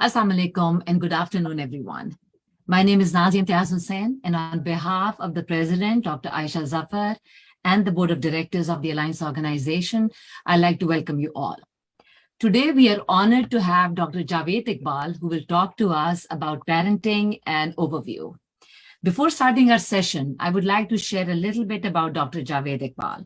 Assalamu alaikum and good afternoon, everyone. My name is Nazia Imtiaz Hussain, and on behalf of the President, Dr. Aisha Zafar, and the Board of Directors of the Alliance Organization, I'd like to welcome you all. Today, we are honored to have Dr. Javed Iqbal, who will talk to us about parenting and overview. Before starting our session, I would like to share a little bit about Dr. Javed Iqbal.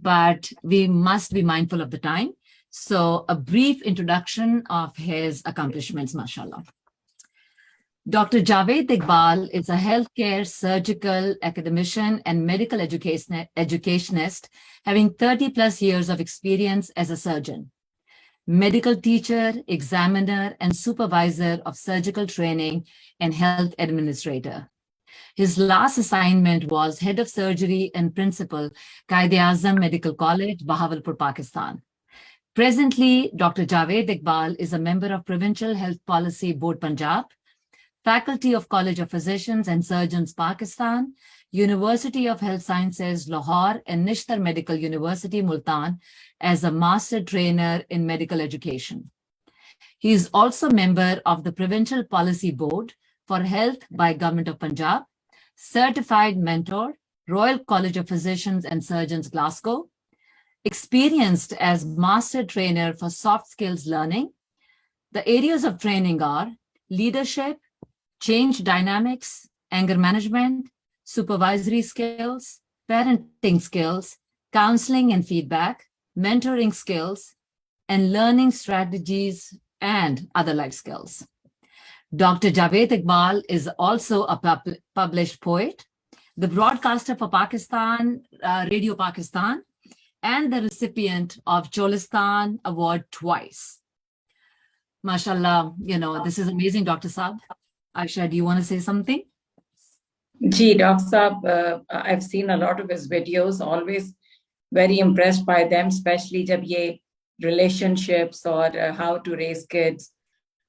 but we must be mindful of the time. So a brief introduction of his accomplishments, mashallah. Dr. Javed Iqbal is a healthcare, surgical, academician, and medical educationist, having 30 plus years of experience as a surgeon, medical teacher, examiner, and supervisor of surgical training and health administrator. His last assignment was head of surgery and principal, Quaid-e-Azam Medical College, Bahawalpur, Pakistan. Presently, Dr. Javed Iqbal is a member of Provincial Health Policy Board, Punjab, Faculty of College of Physicians and Surgeons, Pakistan, University of Health Sciences, Lahore, and Nishtar Medical University, Multan, as a master trainer in medical education. He is also member of the Provincial Policy Board for Health by Government of Punjab, certified mentor, Royal College of Physicians and Surgeons, Glasgow, experienced as master trainer for soft skills learning. The areas of training are leadership, change dynamics, anger management, supervisory skills, parenting skills, counseling and feedback, mentoring skills, and learning strategies and other life skills. Dr. Javed Iqbal is also a published poet, the broadcaster for Pakistan, Radio Pakistan, and the recipient of Cholistan Award twice. Mashallah, this is amazing, Dr. Saab. Aisha, do you want to say something? Gee, Dr. Saab, I've seen a lot of his videos, always very impressed by them, especially jab ye relationships or how to raise kids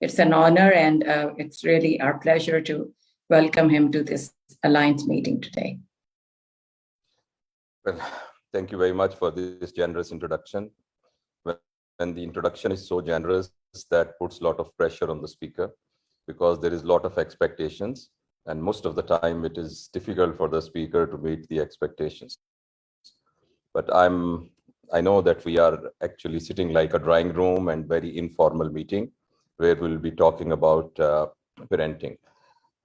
it's an honor and it's really our pleasure to welcome him to this Alliance meeting today. Well, thank you very much for this generous introduction. And the introduction is so generous that puts a lot of pressure on the speaker because there is a lot of expectations, and most of the time it is difficult for the speaker to meet the expectations. But I know that we are actually sitting like a drawing room and very informal meeting where we'll be talking about parenting.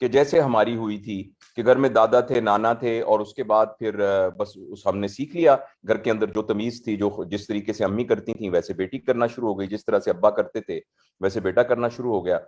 کہ جیسے ہماری ہوئی تھی کہ گھر میں دادا تھے، نانا تھے، اور اس کے بعد پھر بس ہم نے سیکھ لیا گھر کے اندر جو تمیز تھی، جو جس طریقے سے امی کرتی تھیں ویسے بیٹی کرنا شروع ہو گئی، جس طرح سے ابا کرتے تھے ویسے بیٹا کرنا شروع ہو گیا.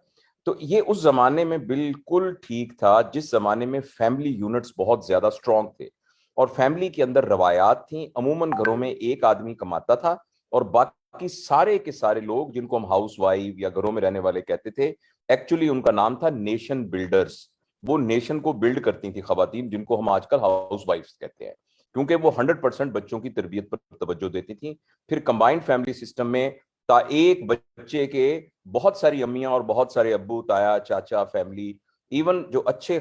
تو یہ اس زمانے میں بالکل ٹھیک تھا جس زمانے میں فیملی یونٹس بہت زیادہ اسٹرانگ تھے اور فیملی کے اندر روایات تھیں. عموماً گھروں میں ایک آدمی کماتا تھا اور باقی سارے کے سارے لوگ جن کو ہم ہاؤس وائف یا گھروں میں رہنے والے کہتے تھے، ایکچولی ان کا نام تھا نیشن بلڈرز. وہ نیشن کو بلڈ کرتی تھی خواتین، جن کو ہم آج کل ہاؤس وائفز کہتے ہیں، کیونکہ وہ 100% بچوں کی تربیت پر توجہ دیتی تھیں. پھر کمبائنڈ فیملی سسٹم میں تا ایک بچے کے بہت ساری امیاں اور بہت سارے ابو، تایا، چاچا، فیملی، ایون جو اچھے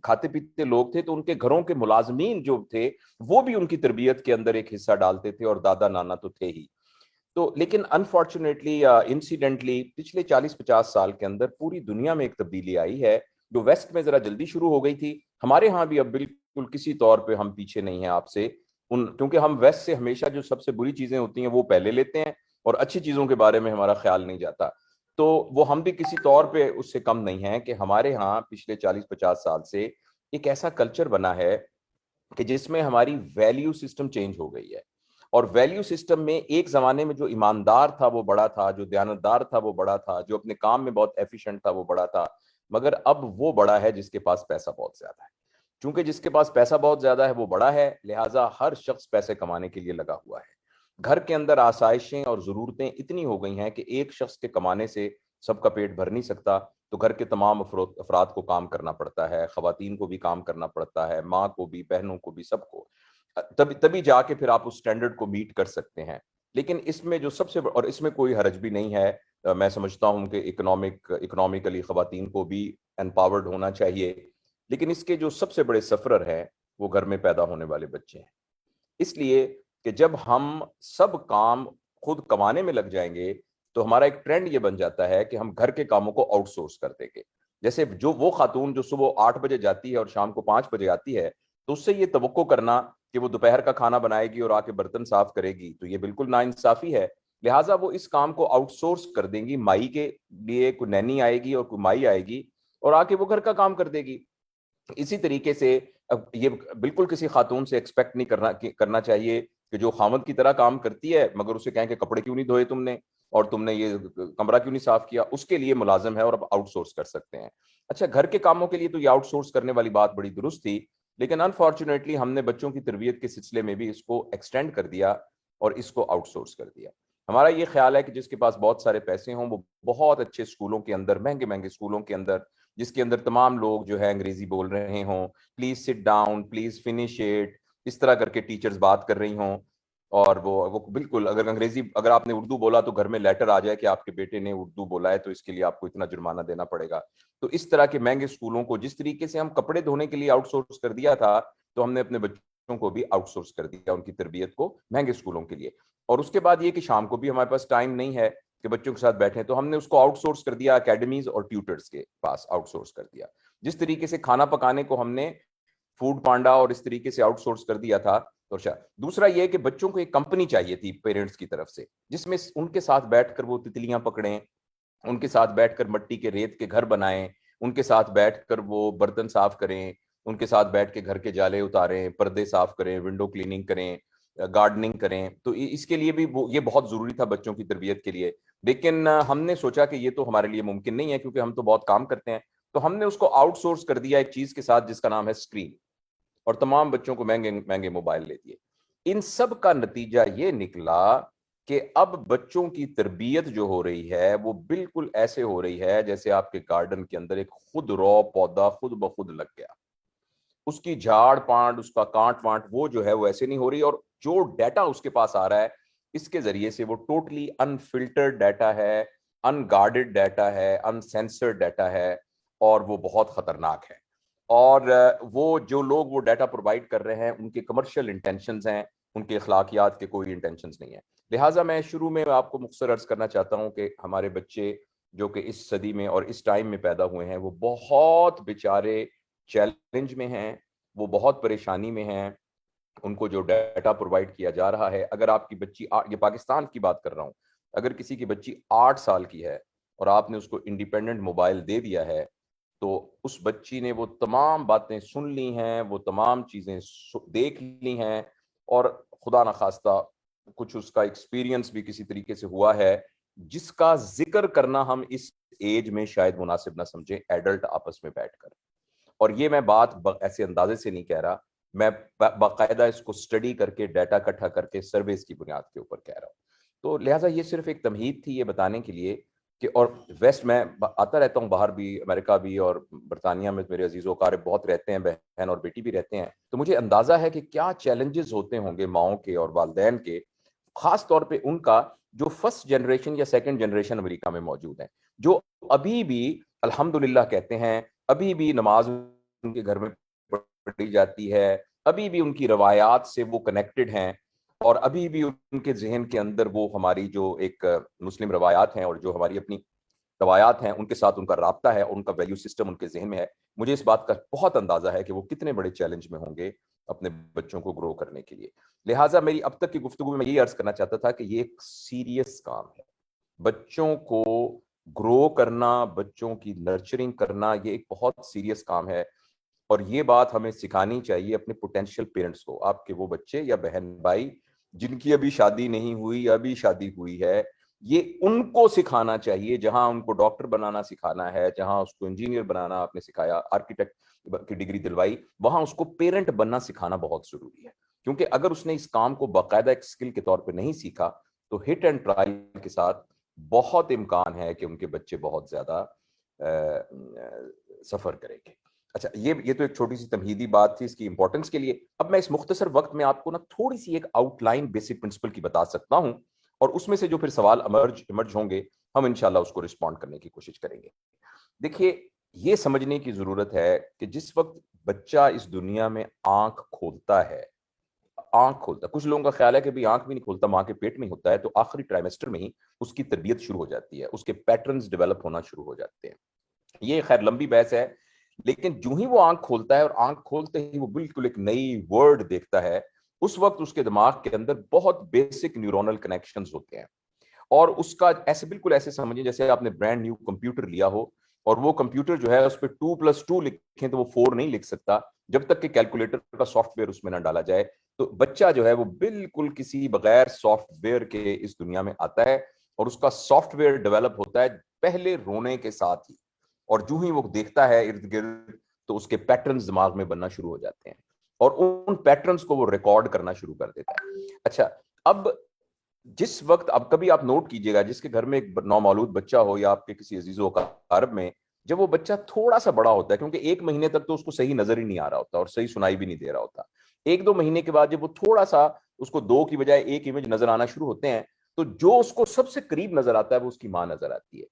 کھاتے پیتے لوگ تھے تو ان کے گھروں کے ملازمین جو تھے وہ بھی ان کی تربیت کے اندر ایک حصہ ڈالتے تھے، اور دادا نانا تو تھے ہی. تو لیکن انفارچونیٹلی یا انسیڈنٹلی پچھلے 40-50 سال کے اندر پوری دنیا میں ایک تبدیلی آئی ہے جو ویسٹ میں ذرا جلدی شروع ہو گئی تھی. ہمارے ہاں بھی اب بالکل کسی طور پہ ہم پیچھے نہیں ہیں آپ سے، کیونکہ ہم ویسٹ سے ہمیشہ جو سب سے بری چیزیں ہوتی ہیں وہ پہلے لیتے ہیں اور اچھی چیزوں کے بارے میں ہمارا خیال نہیں جاتا. تو وہ ہم بھی کسی طور پہ اس سے کم نہیں ہیں کہ ہمارے ہاں پچھلے 40-50 سال سے ایک ایسا کلچر بنا ہے کہ جس میں ہماری ویلیو سسٹم چینج ہو گئی ہے. اور ویلیو سسٹم میں ایک زمانے میں جو ایماندار تھا وہ بڑا تھا، جو دیانتدار تھا وہ بڑا تھا، جو اپنے کام میں بہت ایفیشینٹ تھا وہ بڑا تھا. مگر اب وہ بڑا ہے جس کے پاس پیسہ بہت زیادہ ہے. چونکہ جس کے پاس پیسہ بہت زیادہ ہے وہ بڑا ہے، لہٰذا ہر شخص پیسے کمانے کے لیے لگا ہوا ہے. گھر کے اندر آسائشیں اور ضرورتیں اتنی ہو گئی ہیں کہ ایک شخص کے کمانے سے سب کا پیٹ بھر نہیں سکتا. تو گھر کے تمام افراد کو کام کرنا پڑتا ہے، خواتین کو بھی کام کرنا پڑتا ہے، ماں کو بھی، بہنوں کو بھی، سب کو. تبھی جا کے پھر آپ اس سٹینڈرڈ کو میٹ کر سکتے ہیں. لیکن اس میں جو سب سے اور اس میں کوئی حرج بھی نہیں ہے. میں سمجھتا ہوں کہ اکنامکلی خواتین کو بھی امپاورڈ ہونا چاہیے. لیکن اس کے جو سب سے بڑے سفرر ہیں وہ گھر میں پیدا ہونے والے بچے ہیں. اس لیے کہ جب ہم سب کام خود کمانے میں لگ جائیں گے تو ہمارا ایک ٹرینڈ یہ بن جاتا ہے کہ ہم گھر کے کاموں کو آؤٹ سورس کر دیں گے. جیسے جو وہ خاتون جو صبح 8 بجے جاتی ہے اور شام کو 5 بجے آتی ہے، تو اس سے یہ توقع کرنا کہ وہ دوپہر کا کھانا بنائے گی اور آ کے برتن صاف کرے گی تو یہ بالکل ناانصافی ہے. لہٰذا وہ اس کام کو آؤٹ سورس کر دیں گی. مائی کے لیے کوئی نینی آئے گی اور کوئی مائی آئے گی اور آ کے وہ گھر کا کام کر دے گی. اسی طریقے سے یہ بالکل کسی خاتون سے ایکسپیکٹ نہیں کرنا چاہیے کہ جو خامد کی طرح کام کرتی ہے مگر اسے کہیں کہ کپڑے کیوں نہیں دھوئے تم نے اور تم نے یہ کمرہ کیوں نہیں صاف کیا. اس کے لیے ملازم ہے اور اب آؤٹ سورس کر سکتے ہیں. اچھا، گھر کے کاموں کے لیے تو یہ آؤٹ سورس کرنے والی بات بڑی درست تھی، لیکن انفارچونیٹلی ہم نے بچوں کی تربیت کے سلسلے میں بھی اس کو ایکسٹینڈ کر دیا اور اس کو آؤٹ سورس کر دیا. ہمارا یہ خیال ہے کہ جس کے پاس بہت سارے پیسے ہوں وہ بہت اچھے اسکولوں کے اندر، مہنگے مہنگے اسکولوں کے اندر، جس کے اندر تمام لوگ جو ہے انگریزی بول رہے ہوں، please sit down, please finish it, اس طرح کر کے ٹیچرز بات کر رہی ہوں. اور وہ بالکل اگر آپ نے اردو بولا تو گھر میں لیٹر آ جائے کہ آپ کے بیٹے نے اردو بولا ہے تو اس کے لیے آپ کو اتنا جرمانہ دینا پڑے گا. تو اس طرح کے مہنگے اسکولوں کو جس طریقے سے ہم کپڑے دھونے کے لیے آؤٹ سورس کر دیا تھا تو ہم نے اپنے بچوں کو بھی آؤٹ سورس کر دیا، ان کی تربیت کو مہنگے اسکولوں کے لیے. اور اس کے بعد یہ کہ شام کو بھی ہمارے پاس ٹائم نہیں ہے کہ بچوں کے ساتھ بیٹھیں، تو ہم نے اس کو آؤٹ سورس کر دیا اکیڈمیز اور ٹیوٹرز کے پاس آؤٹ سورس کر دیا. جس طریقے سے کھانا پکانے کو ہم نے فوڈ پانڈا اور اس طریقے سے آؤٹ سورس کر دیا تھا. دوسرا یہ کہ بچوں کو ایک کمپنی چاہیے تھی پیرنٹس کی طرف سے جس میں ان کے ساتھ بیٹھ کر وہ تتلیاں پکڑیں، ان کے ساتھ بیٹھ کر مٹی کے ریت کے گھر بنائیں، ان کے ساتھ بیٹھ کر وہ برتن صاف کریں، ان کے ساتھ بیٹھ کے گھر کے جالے اتاریں، پردے صاف کریں، ونڈو کلیننگ کریں، گارڈننگ کریں. تو اس کے لیے بھی یہ بہت ضروری تھا بچوں کی تربیت کے لیے. لیکن ہم نے سوچا کہ یہ تو ہمارے لیے ممکن نہیں ہے کیونکہ ہم تو بہت کام کرتے ہیں، تو ہم نے اس کو آؤٹ سورس کر دیا ایک چیز کے ساتھ جس کا نام ہے اسکرین، اور تمام بچوں کو مہنگے مہنگے موبائل لے دیے. ان سب کا نتیجہ یہ نکلا کہ اب بچوں کی تربیت جو ہو رہی ہے وہ بالکل ایسے ہو رہی ہے جیسے آپ کے گارڈن کے اندر ایک خود رو پودا خود بخود لگ گیا. اس کی جھاڑ پانٹ، اس کا کانٹ وانٹ وہ جو ہے وہ ایسے نہیں ہو رہی، اور جو ڈیٹا اس کے پاس آ رہا ہے اس کے ذریعے سے وہ ٹوٹلی انفلٹرڈ ڈیٹا ہے، ان گارڈڈ ڈیٹا ہے، ان سینسرڈ ڈیٹا ہے، اور وہ بہت خطرناک ہے. اور وہ جو لوگ وہ ڈیٹا پرووائڈ کر رہے ہیں ان کے کمرشل انٹینشنز ہیں، ان کے اخلاقیات کے کوئی انٹینشنز نہیں ہیں. لہٰذا میں شروع میں آپ کو مختصر عرض کرنا چاہتا ہوں کہ ہمارے بچے جو کہ اس صدی میں اور اس ٹائم میں پیدا ہوئے ہیں وہ بہت بیچارے چیلنج میں ہیں، وہ بہت پریشانی میں ہیں. ان کو جو ڈیٹا پرووائڈ کیا جا رہا ہے، اگر آپ کی بچی، یہ پاکستان کی بات کر رہا ہوں، اگر کسی کی بچی 8 سال کی ہے اور آپ نے اس کو انڈیپینڈنٹ موبائل دے دیا ہے تو اس بچی نے وہ تمام باتیں سن لی ہیں, وہ تمام چیزیں دیکھ لی ہیں, اور خدا نخواستہ کچھ اس کا ایکسپیرینس بھی کسی طریقے سے ہوا ہے جس کا ذکر کرنا ہم اس ایج میں شاید مناسب نہ سمجھیں, ایڈلٹ آپس میں بیٹھ کر. اور یہ میں بات ایسے اندازے سے نہیں کہہ رہا, میں باقاعدہ اس کو اسٹڈی کر کے, ڈیٹا اکٹھا کر کے, سرویز کی بنیاد کے اوپر کہہ رہا ہوں. تو لہٰذا یہ صرف ایک تمہید تھی یہ بتانے کے لیے کہ, اور ویسٹ میں آتا رہتا ہوں, باہر بھی, امریکہ بھی اور برطانیہ میں میرے عزیز و اقارب بہت رہتے ہیں, بہن اور بیٹی بھی رہتے ہیں, تو مجھے اندازہ ہے کہ کیا چیلنجز ہوتے ہوں گے ماؤں کے اور والدین کے, خاص طور پہ ان کا جو فرسٹ جنریشن یا سیکنڈ جنریشن امریکہ میں موجود ہیں, جو ابھی بھی الحمدللہ کہتے ہیں, ابھی بھی نماز ان کے گھر میں پڑھی جاتی ہے, ابھی بھی ان کی روایات سے وہ کنیکٹڈ ہیں, اور ابھی بھی ان کے ذہن کے اندر وہ ہماری جو ایک مسلم روایات ہیں اور جو ہماری اپنی روایات ہیں ان کے ساتھ ان کا رابطہ ہے, اور ان کا ویلیو سسٹم ان کے ذہن میں ہے. مجھے اس بات کا بہت اندازہ ہے کہ وہ کتنے بڑے چیلنج میں ہوں گے اپنے بچوں کو گرو کرنے کے لیے. لہٰذا میری اب تک کی گفتگو میں یہ عرض کرنا چاہتا تھا کہ یہ ایک سیریس کام ہے, بچوں کو گرو کرنا, بچوں کی نرچرنگ کرنا, یہ ایک بہت سیریس کام ہے. اور یہ بات ہمیں سکھانی چاہیے اپنے پوٹینشیل پیرنٹس کو, آپ کے وہ بچے یا بہن بھائی جن کی ابھی شادی نہیں ہوئی یا ابھی شادی ہوئی ہے, یہ ان کو سکھانا چاہیے. جہاں ان کو ڈاکٹر بنانا سکھانا ہے, جہاں اس کو انجینئر بنانا آپ نے سکھایا, آرکیٹیکٹ کی ڈگری دلوائی, وہاں اس کو پیرنٹ بننا سکھانا بہت ضروری ہے. کیونکہ اگر اس نے اس کام کو باقاعدہ ایک اسکل کے طور پہ نہیں سیکھا تو ہٹ اینڈ ٹرائل کے ساتھ بہت امکان ہے کہ ان کے بچے بہت زیادہ سفر کریں گے. اچھا, یہ تو ایک چھوٹی سی تمہیدی بات تھی اس کی امپورٹنس کے لیے. اب میں اس مختصر وقت میں آپ کو نا تھوڑی سی ایک آؤٹ لائن بیسک پرنسپل کی بتا سکتا ہوں, اور اس میں سے جو پھر سوال ایمرج ہوں گے ہم انشاءاللہ اس کو رسپونڈ کرنے کی کوشش کریں گے. دیکھیے, یہ سمجھنے کی ضرورت ہے کہ جس وقت بچہ اس دنیا میں آنکھ کھولتا ہے, کچھ لوگوں کا خیال ہے کہ بھی آنکھ بھی نہیں کھولتا, ماں کے پیٹ میں ہوتا ہے, تو آخری ٹرائمیسٹر میں ہی اس کی تربیت شروع ہو جاتی ہے, اس کے پیٹرنز ڈیولپ ہونا شروع ہو جاتے ہیں. یہ خیر لمبی بحث ہے, لیکن جو ہی وہ آنکھ کھولتا ہے اور آنکھ کھولتے ہی وہ بالکل ایک نئی ورڈ دیکھتا ہے, اس وقت اس کے دماغ کے اندر بہت بیسک نیورونل کنیکشنز ہوتے ہیں. اور اس کا بالکل ایسے سمجھیں جیسے آپ نے برانڈ نیو کمپیوٹر لیا ہو, اور وہ کمپیوٹر جو ہے اس پہ 2+2 لکھیں تو وہ 4 نہیں لکھ سکتا جب تک کہ کیلکولیٹر کا سافٹ ویئر اس میں نہ ڈالا جائے. تو بچہ جو ہے وہ بالکل کسی بغیر سافٹ ویئر کے اس دنیا میں آتا ہے, اور اس کا سافٹ ویئر ڈیولپ ہوتا ہے پہلے رونے کے ساتھ ہی, اور جو ہی وہ دیکھتا ہے ارد گرد تو اس کے پیٹرنز دماغ میں بننا شروع ہو جاتے ہیں, اور ان پیٹرنز کو وہ ریکارڈ کرنا شروع کر دیتا ہے. اچھا, اب جس وقت, اب کبھی آپ نوٹ کیجئے گا جس کے گھر میں ایک نومولود بچہ ہو یا آپ کے کسی عزیز و اقارب میں, جب وہ بچہ تھوڑا سا بڑا ہوتا ہے, کیونکہ 1 مہینے تک تو اس کو صحیح نظر ہی نہیں آ رہا ہوتا اور صحیح سنائی بھی نہیں دے رہا ہوتا, 1-2 مہینے کے بعد جب وہ تھوڑا سا, اس کو 2 کی بجائے 1 امیج نظر آنا شروع ہوتے ہیں, تو جو اس کو سب سے قریب نظر آتا ہے وہ اس کی ماں نظر آتی ہے.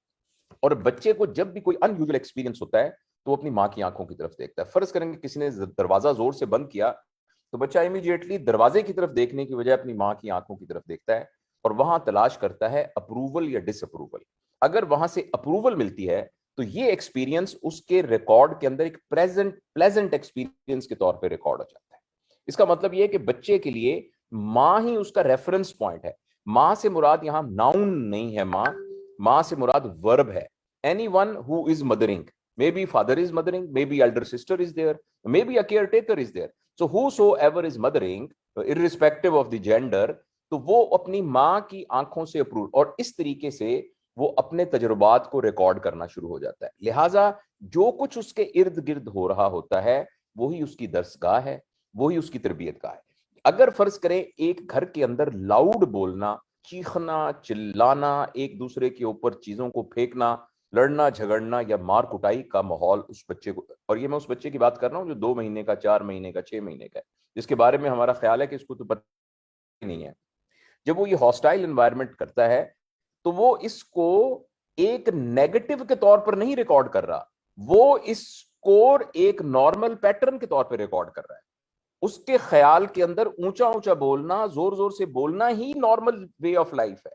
اور بچے کو جب بھی کوئی ان یوزل ایکسپیرینس ہوتا ہے تو وہ اپنی ماں کی آنکھوں کی طرف دیکھتا ہے. فرض کریں کہ کسی نے دروازہ زور سے بند کیا تو بچہ امیڈیٹلی دروازے کی طرف دیکھنے کی بجائے اپنی ماں کی آنکھوں کی طرف دیکھتا ہے, اور وہاں تلاش کرتا ہے اپروول یا ڈس اپروول. اگر وہاں سے اپروول ملتی ہے تو یہ ایکسپیرینس اس کے ریکارڈ کے اندر ایک پلیزنٹ ایکسپیرینس کے طور پہ ریکارڈ ہو جاتا ہے. اس کا مطلب یہ ہے کہ بچے کے لیے ماں ہی اس کا ریفرنس پوائنٹ ہے. ماں سے مراد یہاں ناؤن نہیں ہے, ماں سے مراد ورب ہے. Anyone who is mothering, maybe father is mothering, maybe elder sister is there, maybe a caretaker is there. So whosoever is mothering, irrespective of the gender, تو وہ اپنی ماں کی آنکھوں سے اپروو, اور اس طریقے سے وہ اپنے تجربات کو ریکارڈ کرنا شروع ہو جاتا ہے. لہٰذا جو کچھ اس کے ارد گرد ہو رہا ہوتا ہے وہی اس کی درسگاہ ہے, وہی اس کی تربیت گاہ ہے. اگر فرض کریں ایک گھر کے اندر لاؤڈ بولنا, چیخنا, چلانا, ایک دوسرے کے اوپر چیزوں کو پھینکنا, لڑنا جھگڑنا یا مار کٹائی کا ماحول اس بچے کو, اور یہ میں اس بچے کی بات کر رہا ہوں جو 2 مہینے کا, 4 مہینے کا, 6 مہینے کا ہے, جس کے بارے میں ہمارا خیال ہے کہ اس کو تو پتہ نہیں ہے. جب وہ یہ ہاسٹائل انوائرمنٹ کرتا ہے تو وہ اس کو ایک نیگیٹو کے طور پر نہیں ریکارڈ کر رہا, وہ اس کو ایک نارمل پیٹرن کے طور پہ ریکارڈ کر رہا ہے. اس کے خیال کے اندر اونچا اونچا بولنا, زور زور سے بولنا ہی نارمل وے آف لائف ہے.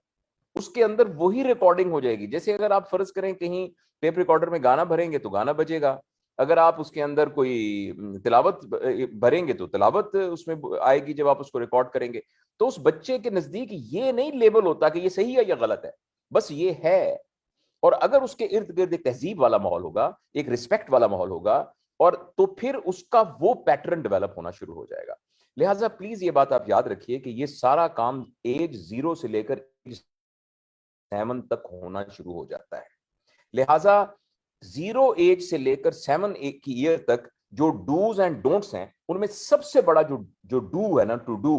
اس کے اندر وہی ریکارڈنگ ہو جائے گی. جیسے اگر آپ فرض کریں کہیں ٹیپ ریکارڈر میں گانا بھریں گے تو گانا بجے گا, اگر آپ اس کے اندر کوئی تلاوت بھریں گے تو تلاوت اس میں آئے گی جب آپ اس کو ریکارڈ کریں گے. تو اس بچے کے نزدیک یہ نہیں لیبل ہوتا کہ یہ صحیح ہے یا غلط ہے, بس یہ ہے. اور اگر اس کے ارد گرد ایک تہذیب والا ماحول ہوگا, ایک رسپیکٹ والا ماحول ہوگا, اور تو پھر اس کا وہ پیٹرن ڈیولپ ہونا شروع ہو جائے گا. لہٰذا پلیز یہ بات آپ یاد رکھیے کہ یہ سارا کام ایج 0 سے لے کر 7 تک ہونا شروع ہو جاتا ہے. لہٰذا 0 ایج سے لے کر 7 کی ایئر تک جو ڈوز اینڈ ڈونٹس ہیں, ان میں سب سے بڑا جو ڈو ہے نا, ٹو ڈو,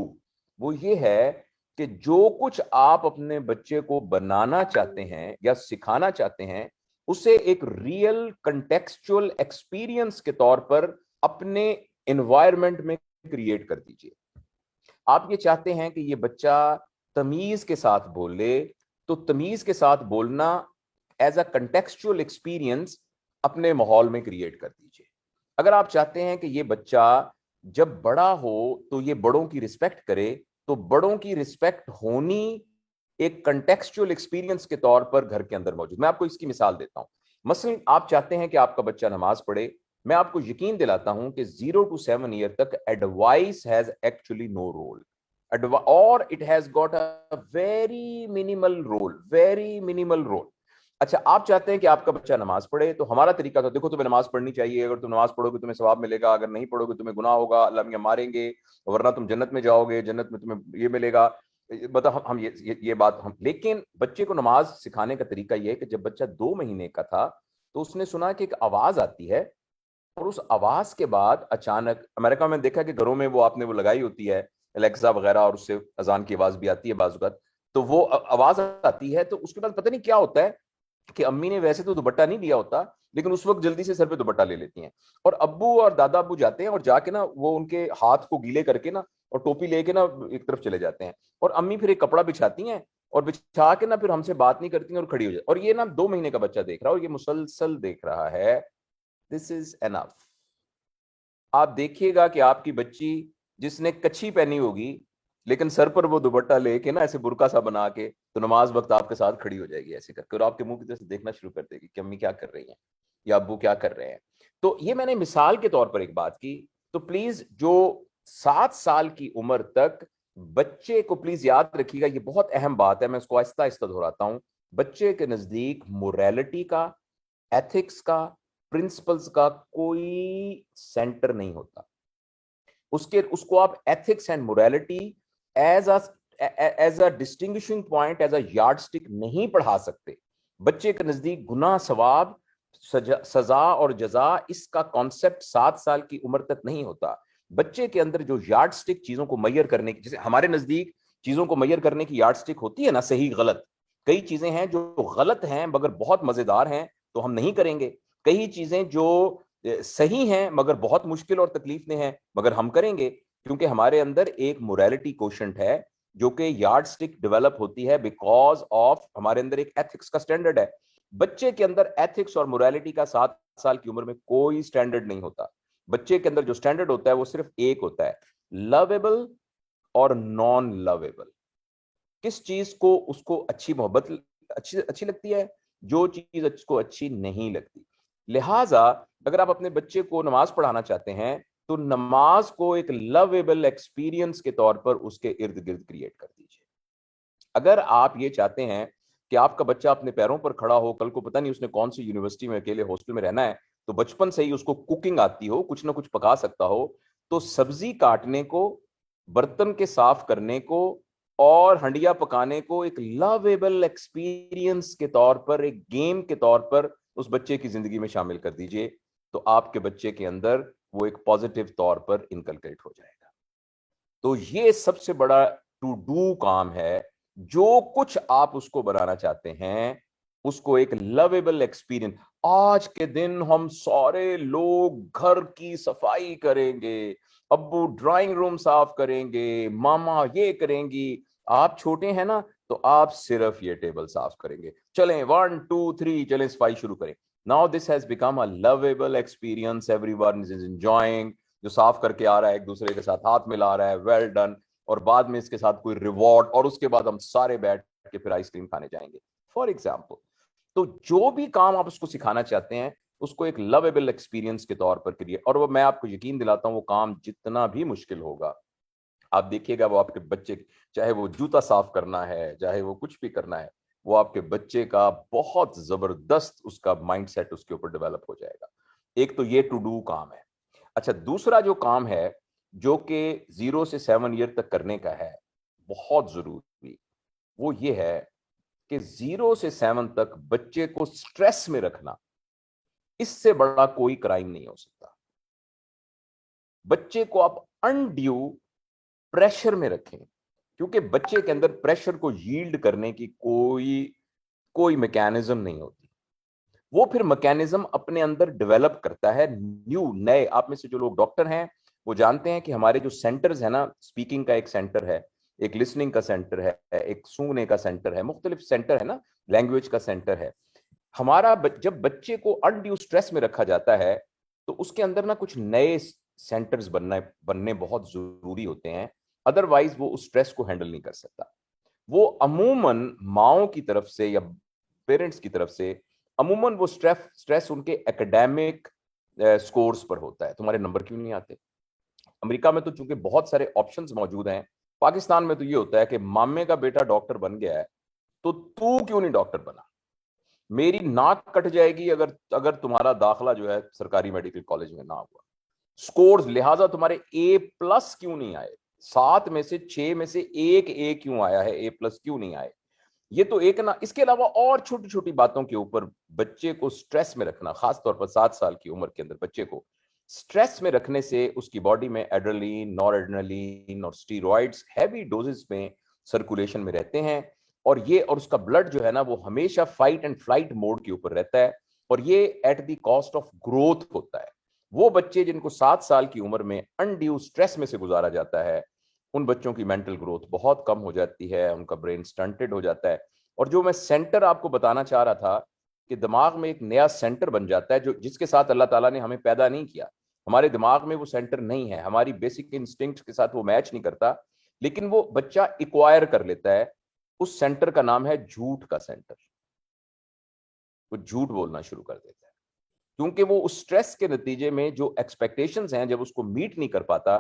وہ یہ ہے کہ جو کچھ آپ اپنے بچے کو بنانا چاہتے ہیں یا سکھانا چاہتے ہیں, اسے ایک ریئل کنٹیکسچوئل ایکسپیرینس کے طور پر اپنے انوائرمنٹ میں کریٹ کر دیجئے. آپ یہ چاہتے ہیں کہ یہ بچہ تمیز کے ساتھ بولے, تو تمیز کے ساتھ بولنا ایز اے کنٹیکسچوئل ایکسپیرینس اپنے ماحول میں کریٹ کر دیجئے. اگر آپ چاہتے ہیں کہ یہ بچہ جب بڑا ہو تو یہ بڑوں کی رسپیکٹ کرے, تو بڑوں کی رسپیکٹ ہونی ایک کنٹیکسچوئل ایکسپیرینس کے طور پر گھر کے اندر موجود. میں آپ کو اس کی مثال دیتا ہوں. مثلا آپ چاہتے ہیں کہ آپ کا بچہ نماز پڑھے, میں آپ کو یقین دلاتا ہوں کہ 0 to 7 ایئر تک advice has actually no role, اور it has got a very minimal role. اچھا, آپ چاہتے ہیں کہ آپ کا بچہ نماز پڑھے, تو ہمارا طریقہ تھا, دیکھو تمہیں نماز پڑھنی چاہیے, اگر تم نماز پڑھو گے تمہیں ثواب ملے گا, اگر نہیں پڑھو گے تمہیں گناہ ہوگا, اللہ میاں ماریں گے, ورنہ تم جنت میں جاؤ گے, جنت میں تمہیں یہ ملے گا. ہم یہ بات لیکن بچے کو نماز سکھانے کا طریقہ یہ ہے کہ جب بچہ 2 مہینے کا تھا تو اس نے سنا کہ ایک آواز آتی ہے, اور اس آواز کے بعد اچانک, امریکہ میں دیکھا کہ گھروں میں وہ آپ نے وہ لگائی ہوتی ہے الیکسا وغیرہ, اور اس سے اذان کی آواز بھی آتی ہے بعض اوقات, تو وہ آواز آتی ہے, تو اس کے بعد پتہ نہیں کیا ہوتا ہے کہ امی نے ویسے تو دوپٹہ نہیں دیا ہوتا, لیکن اس وقت جلدی سے سر پہ دوپٹہ لے لیتی ہیں, اور ابو اور دادا ابو جاتے ہیں اور جا کے نا وہ ان کے ہاتھ کو گیلے کر کے نا اور ٹوپی لے کے نا ایک طرف چلے جاتے ہیں, اور امی پھر ایک کپڑا بچھاتی ہیں اور بچھا کے نا پھر ہم سے بات نہیں کرتی ہیں اور کھڑی ہو جاتی, اور یہ نا 2 مہینے کا بچہ دیکھ رہا ہے اور یہ مسلسل دیکھ رہا ہے. دس از انف. آپ دیکھیے گا کہ آپ کی بچی جس نے کچھی پہنی ہوگی لیکن سر پر وہ دوپٹہ لے کے نا ایسے برقع سا بنا کے, تو نماز وقت آپ کے ساتھ کھڑی ہو جائے گی ایسے کر کے, اور آپ کے منہ کی طرف سے دیکھنا شروع کر دے گی کہ امی کیا کر رہی ہیں یا ابو کیا کر رہے ہیں. تو یہ میں نے مثال کے طور پر ایک بات کی. تو پلیز جو 7 سال کی عمر تک بچے کو پلیز یاد رکھیے گا, یہ بہت اہم بات ہے, میں اس کو آہستہ آہستہ دہراتا ہوں. بچے کے نزدیک موریلٹی کا, ایتھکس کا, پرنسپلز کا کوئی سینٹر نہیں ہوتا. اس کو آپ ethics and morality as a distinguishing point, as a yardstick نہیں پڑھا سکتے. بچے کے نزدیک گناہ, ثواب, سزا اور جزا, اس کا کانسیپٹ 7 سال کی عمر تک نہیں ہوتا. بچے کے اندر جو یارڈ سٹک چیزوں کو میئر کرنے کی, جیسے ہمارے نزدیک چیزوں کو میئر کرنے کی یارڈ سٹک ہوتی ہے نا, صحیح غلط, کئی چیزیں ہیں جو غلط ہیں مگر بہت مزیدار ہیں تو ہم نہیں کریں گے, کئی چیزیں جو صحیح ہیں مگر بہت مشکل اور تکلیف دہ ہیں مگر ہم کریں گے, کیونکہ ہمارے اندر ایک موریلٹی کوشنٹ ہے جو کہ یارڈ سٹک ڈیولپ ہوتی ہے بیکاز آف ہمارے اندر ایک ایتھکس کا سٹینڈرڈ ہے. بچے کے اندر ایتھکس اور موریلٹی کا 7 سال کی عمر میں کوئی سٹینڈرڈ نہیں ہوتا. بچے کے اندر جو سٹینڈرڈ ہوتا ہے وہ صرف ایک ہوتا ہے, لویبل اور نان لویبل. کس چیز کو اس کو اچھی محبت اچھی لگتی ہے, جو چیز اس کو اچھی نہیں لگتی. لہٰذا اگر آپ اپنے بچے کو نماز پڑھانا چاہتے ہیں تو نماز کو ایک لویبل ایکسپیرینس کے طور پر اس کے ارد گرد کریٹ کر دیجیے. اگر آپ یہ چاہتے ہیں کہ آپ کا بچہ اپنے پیروں پر کھڑا ہو, کل کو پتہ نہیں اس نے کون سی یونیورسٹی میں اکیلے ہاسٹل میں رہنا ہے, تو بچپن سے ہی اس کو کوکنگ آتی ہو, کچھ نہ کچھ پکا سکتا ہو, تو سبزی کاٹنے کو, برتن کے صاف کرنے کو اور ہنڈیا پکانے کو ایک لویبل ایکسپیرینس کے طور پر, ایک گیم کے طور پر اس بچے کی زندگی میں شامل کر دیجئے, تو آپ کے بچے کے اندر وہ ایک پازیٹیو طور پر انکلکیٹ ہو جائے گا. تو یہ سب سے بڑا ٹو ڈو کام ہے. جو کچھ آپ اس کو بنانا چاہتے ہیں اس کو ایک لویبل ایکسپیرینس. آج کے دن ہم سارے لوگ گھر کی صفائی کریں گے, ابو ڈرائنگ روم صاف کریں گے, ماما یہ کریں گی. آپ چھوٹے ہیں نا تو آپ صرف یہ ٹیبل صاف کریں گے, چلیں 1 2 3 چلیں صفائی شروع کریں. Now this has become a lovable experience, everyone is enjoying. جو صاف کر کے آ رہا ہے ایک دوسرے کے ساتھ ہاتھ ملا رہا ہے, well done, اور بعد میں اس کے ساتھ کوئی ریوارڈ, اور اس کے بعد ہم سارے بیٹھ کے پھر آئس کریم کھانے جائیں گے فار ایگزامپل. تو جو بھی کام آپ اس کو سکھانا چاہتے ہیں اس کو ایک لویبل ایکسپیرینس کے طور پر کریے, اور وہ میں آپ کو یقین دلاتا ہوں وہ کام جتنا بھی مشکل ہوگا, آپ دیکھیے گا وہ آپ کے بچے, چاہے وہ جوتا صاف کرنا ہے, چاہے وہ کچھ بھی کرنا ہے, وہ آپ کے بچے کا بہت زبردست اس کا مائنڈ سیٹ اس کے اوپر ڈیولپ ہو جائے گا. ایک تو یہ ٹو ڈو کام ہے. اچھا دوسرا جو کام ہے جو کہ 0 سے 7 ایئر تک کرنے کا ہے بہت ضروری, وہ یہ ہے کہ 0 سے 7 تک بچے کو سٹریس میں رکھنا, اس سے بڑا کوئی کرائم نہیں ہو سکتا. بچے کو آپ انڈیو پریشر میں رکھیں, کیونکہ بچے کے اندر پریشر کو ییلڈ کرنے کی کوئی میکینزم نہیں ہوتی. وہ پھر میکینزم اپنے اندر ڈیولپ کرتا ہے نئے. آپ میں سے جو لوگ ڈاکٹر ہیں وہ جانتے ہیں کہ ہمارے جو سینٹرز ہیں نا, اسپیکنگ کا ایک سینٹر ہے, ایک لسننگ کا سینٹر ہے, ایک سونگنے کا سینٹر ہے, مختلف سینٹر ہے نا, لینگویج کا سینٹر ہے. ہمارا جب بچے کو انڈیو سٹریس میں رکھا جاتا ہے تو اس کے اندر نا کچھ نئے سینٹرز بننے بہت ضروری ہوتے ہیں, ادروائز وہ اس سٹریس کو ہینڈل نہیں کر سکتا. وہ عموماً ماؤں کی طرف سے یا پیرنٹس کی طرف سے عموماً وہ سٹریس ان کے ایکڈیمک سکورز پر ہوتا ہے. تمہارے نمبر کیوں نہیں آتے؟ امریکہ میں تو چونکہ بہت سارے آپشنز موجود ہیں, پاکستان میں تو یہ ہوتا ہے کہ مامے کا بیٹا ڈاکٹر بن گیا ہے تو کیوں نہیں ڈاکٹر بنا؟ میری ناک کٹ جائے گی اگر تمہارا داخلہ جو ہے سرکاری میڈیکل کالج میں نہ ہوا. سکورز لہٰذا تمہارے A+ کیوں نہیں آئے, 7 میں سے 6 میں سے ایک A کیوں آیا ہے, A+ کیوں نہیں آئے؟ یہ تو ایک نا. اس کے علاوہ اور چھوٹی چھوٹی باتوں کے اوپر بچے کو سٹریس میں رکھنا, خاص طور پر 7 سال کی عمر کے اندر بچے کو سٹریس میں رکھنے سے اس کی باڈی میں ایڈرلین, نور ایڈرنلین اور اسٹیرائڈز ہیوی ڈوزز میں سرکولیشن میں رہتے ہیں, اور اس کا بلڈ جو ہے نا وہ ہمیشہ فائٹ اینڈ فلائٹ موڈ کے اوپر رہتا ہے, اور یہ at the cost of growth ہوتا ہے. وہ بچے جن کو 7 سال کی عمر میں انڈیو سٹریس میں سے گزارا جاتا ہے, ان بچوں کی مینٹل گروتھ بہت کم ہو جاتی ہے, ان کا برین سٹنٹڈ ہو جاتا ہے. اور جو میں سینٹر آپ کو بتانا چاہ رہا تھا کہ دماغ میں ایک نیا سینٹر بن جاتا ہے جس کے ساتھ اللہ تعالیٰ نے ہمیں پیدا نہیں کیا. ہمارے دماغ میں وہ سینٹر نہیں ہے, ہماری بیسک انسٹنکٹ کے ساتھ وہ میچ نہیں کرتا, لیکن وہ بچہ ایکوائر کر لیتا ہے. اس سینٹر کا نام ہے جھوٹ کا سینٹر. وہ جھوٹ بولنا شروع کر دیتا ہے کیونکہ وہ اس سٹریس کے نتیجے میں جو ایکسپیکٹیشنز ہیں جب اس کو میٹ نہیں کر پاتا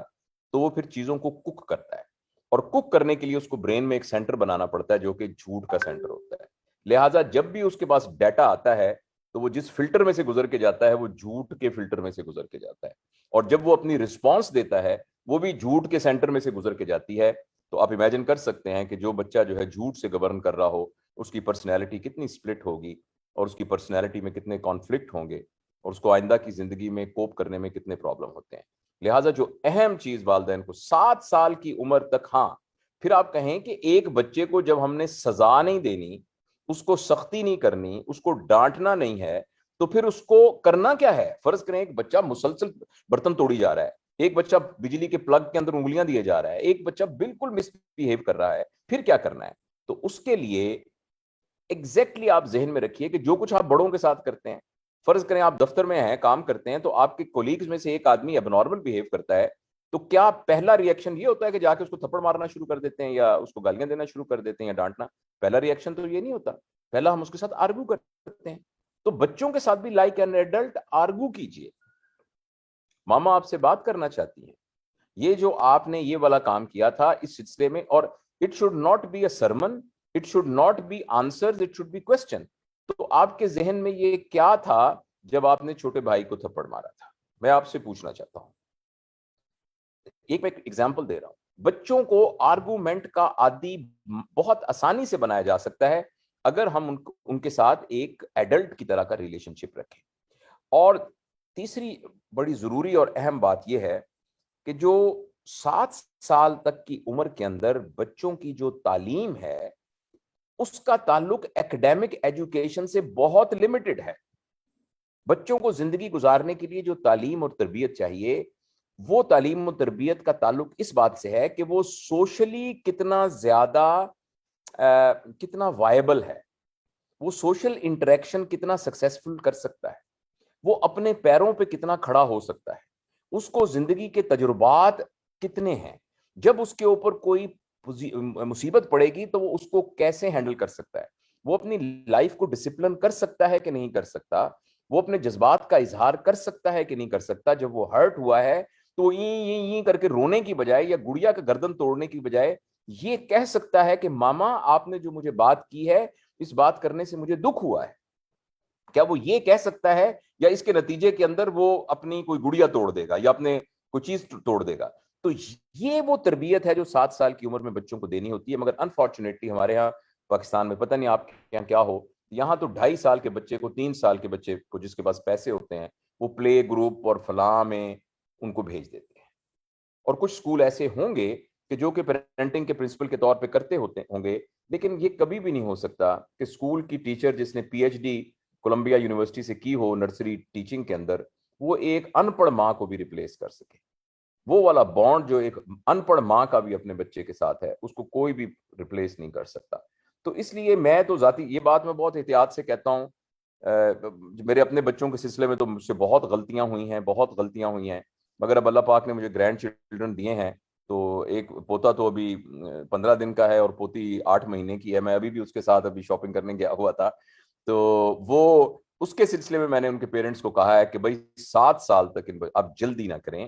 تو وہ پھر چیزوں کو کک کرتا ہے, اور کک کرنے کے لیے اس کو برین میں ایک سینٹر بنانا پڑتا ہے جو کہ جھوٹ کا سینٹر ہوتا ہے. لہٰذا جب بھی اس کے پاس ڈیٹا آتا ہے تو وہ جس فلٹر میں سے گزر کے جاتا ہے وہ جھوٹ کے فلٹر میں سے گزر کے جاتا ہے, اور جب وہ اپنی رسپانس دیتا ہے وہ بھی جھوٹ کے سینٹر میں سے گزر کے جاتی ہے. تو آپ امیجن کر سکتے ہیں کہ جو بچہ جو ہے جھوٹ سے گورن کر رہا ہو اس کی پرسنالٹی کتنی سپلٹ ہوگی, اور اس کی پرسنالٹی میں کتنے کانفلکٹ ہوں گے, اور اس کو آئندہ کی زندگی میں کوپ کرنے میں کتنے پرابلم ہوتے ہیں. لہٰذا جو اہم چیز والدین کو 7 سال کی عمر تک, ہاں پھر آپ کہیں کہ ایک بچے کو جب ہم نے سزا نہیں دینی, اس کو سختی نہیں کرنی, اس کو ڈانٹنا نہیں ہے, تو پھر اس کو کرنا کیا ہے؟ فرض کریں ایک بچہ مسلسل برتن توڑی جا رہا ہے, ایک بچہ بجلی کے پلگ کے اندر انگلیاں دیے جا رہا ہے, ایک بچہ بالکل مس بیہیو کر رہا ہے, پھر کیا کرنا ہے؟ تو اس کے لیے ایگزیکٹلی آپ ذہن میں رکھیے کہ جو کچھ آپ بڑوں کے ساتھ کرتے ہیں, فرض کریں آپ دفتر میں ہیں, کام کرتے ہیں, تو آپ کے کولیگز میں سے ایک آدمی اب نارمل بیہیو کرتا ہے, تو کیا پہلا ری ایکشن یہ ہوتا ہے کہ جا کے اس کو تھپڑ مارنا شروع کر دیتے ہیں یا اس کو گالیاں دینا شروع کر دیتے ہیں یا ڈانٹنا؟ پہلا ری ایکشن تو یہ نہیں ہوتا, پہلا ہم اس کے ساتھ آرگو کرتے ہیں. تو بچوں کے ساتھ بھی لائک این ایڈلٹ آرگو کیجئے. ماما آپ سے بات کرنا چاہتی ہیں, یہ جو آپ نے یہ والا کام کیا تھا اس سلسلے میں, اور it should not be a sermon, it should not be answers, it should be question. تو آپ کے ذہن میں یہ کیا تھا جب آپ نے چھوٹے بھائی کو تھپڑ مارا تھا؟ میں آپ سے پوچھنا چاہتا ہوں. ایک میں ایگزامپل دے رہا ہوں. بچوں کو آرگومنٹ کا عادی بہت آسانی سے بنایا جا سکتا ہے اگر ہم ان کے ساتھ ایک ایڈلٹ کی طرح کا ریلیشن شپ رکھیں. اور تیسری بڑی ضروری اور اہم بات یہ ہے کہ جو 7 سال تک کی عمر کے اندر بچوں کی جو تعلیم ہے اس کا تعلق ایکڈیمک ایجوکیشن سے بہت لمیٹڈ ہے. بچوں کو زندگی گزارنے کے لیے جو تعلیم اور تربیت چاہیے وہ تعلیم و تربیت کا تعلق اس بات سے ہے کہ وہ سوشلی کتنا زیادہ کتنا وائبل ہے, وہ سوشل انٹریکشن کتنا سکسیسفل کر سکتا ہے, وہ اپنے پیروں پہ کتنا کھڑا ہو سکتا ہے, اس کو زندگی کے تجربات کتنے ہیں, جب اس کے اوپر کوئی مصیبت پڑے گی تو وہ اس کو کیسے ہینڈل کر سکتا ہے, وہ اپنی لائف کو ڈسپلن کر سکتا ہے کہ نہیں کر سکتا, وہ اپنے جذبات کا اظہار کر سکتا ہے کہ نہیں کر سکتا. جب وہ ہرٹ ہوا ہے تو این کر کے رونے کی بجائے یا گڑیا کا گردن توڑنے کی بجائے یہ کہہ سکتا ہے کہ ماما آپ نے جو مجھے بات کی ہے اس بات کرنے سے مجھے دکھ ہوا ہے. کیا وہ یہ کہہ سکتا ہے یا اس کے نتیجے کے اندر وہ اپنی کوئی گڑیا توڑ دے گا یا اپنے کوئی چیز توڑ دے گا؟ تو یہ وہ تربیت ہے جو 7 سال کی عمر میں بچوں کو دینی ہوتی ہے. مگر انفارچونیٹلی ہمارے ہاں پاکستان میں، پتہ نہیں آپ کے یہاں کیا ہو، یہاں تو 2.5 سال کے بچے کو، 3 سال کے بچے کو جس کے پاس پیسے ہوتے ہیں وہ پلے گروپ اور فلاں میں ان کو بھیج دیتے ہیں. اور کچھ اسکول ایسے ہوں گے کہ جو کہ پیرنٹنگ کے پرنسپل کے طور پہ کرتے ہوتے ہوں گے، لیکن یہ کبھی بھی نہیں ہو سکتا کہ اسکول کی ٹیچر جس نے P H D Columbia University سے کی ہو نرسری ٹیچنگ کے اندر، وہ ایک ان پڑھ ماں کو بھی ریپلیس کر سکے. وہ والا بانڈ جو ایک ان پڑھ ماں کا بھی اپنے بچے کے ساتھ ہے، اس کو کوئی بھی ریپلیس نہیں کر سکتا. تو اس لیے میں تو ذاتی یہ بات میں بہت احتیاط سے کہتا ہوں. میرے اپنے بچوں کے سلسلے میں تو مجھ سے بہت غلطیاں ہوئی ہیں، مگر اب اللہ پاک نے مجھے گرینڈ چلڈرن دیے ہیں. تو ایک پوتا تو ابھی 15 دن کا ہے اور پوتی 8 مہینے کی ہے. میں ابھی بھی اس کے ساتھ ابھی شاپنگ کرنے گیا ہوا تھا. تو وہ اس کے سلسلے میں نے ان کے پیرنٹس کو کہا ہے کہ بھائی 7 سال تک آپ جلدی نہ کریں.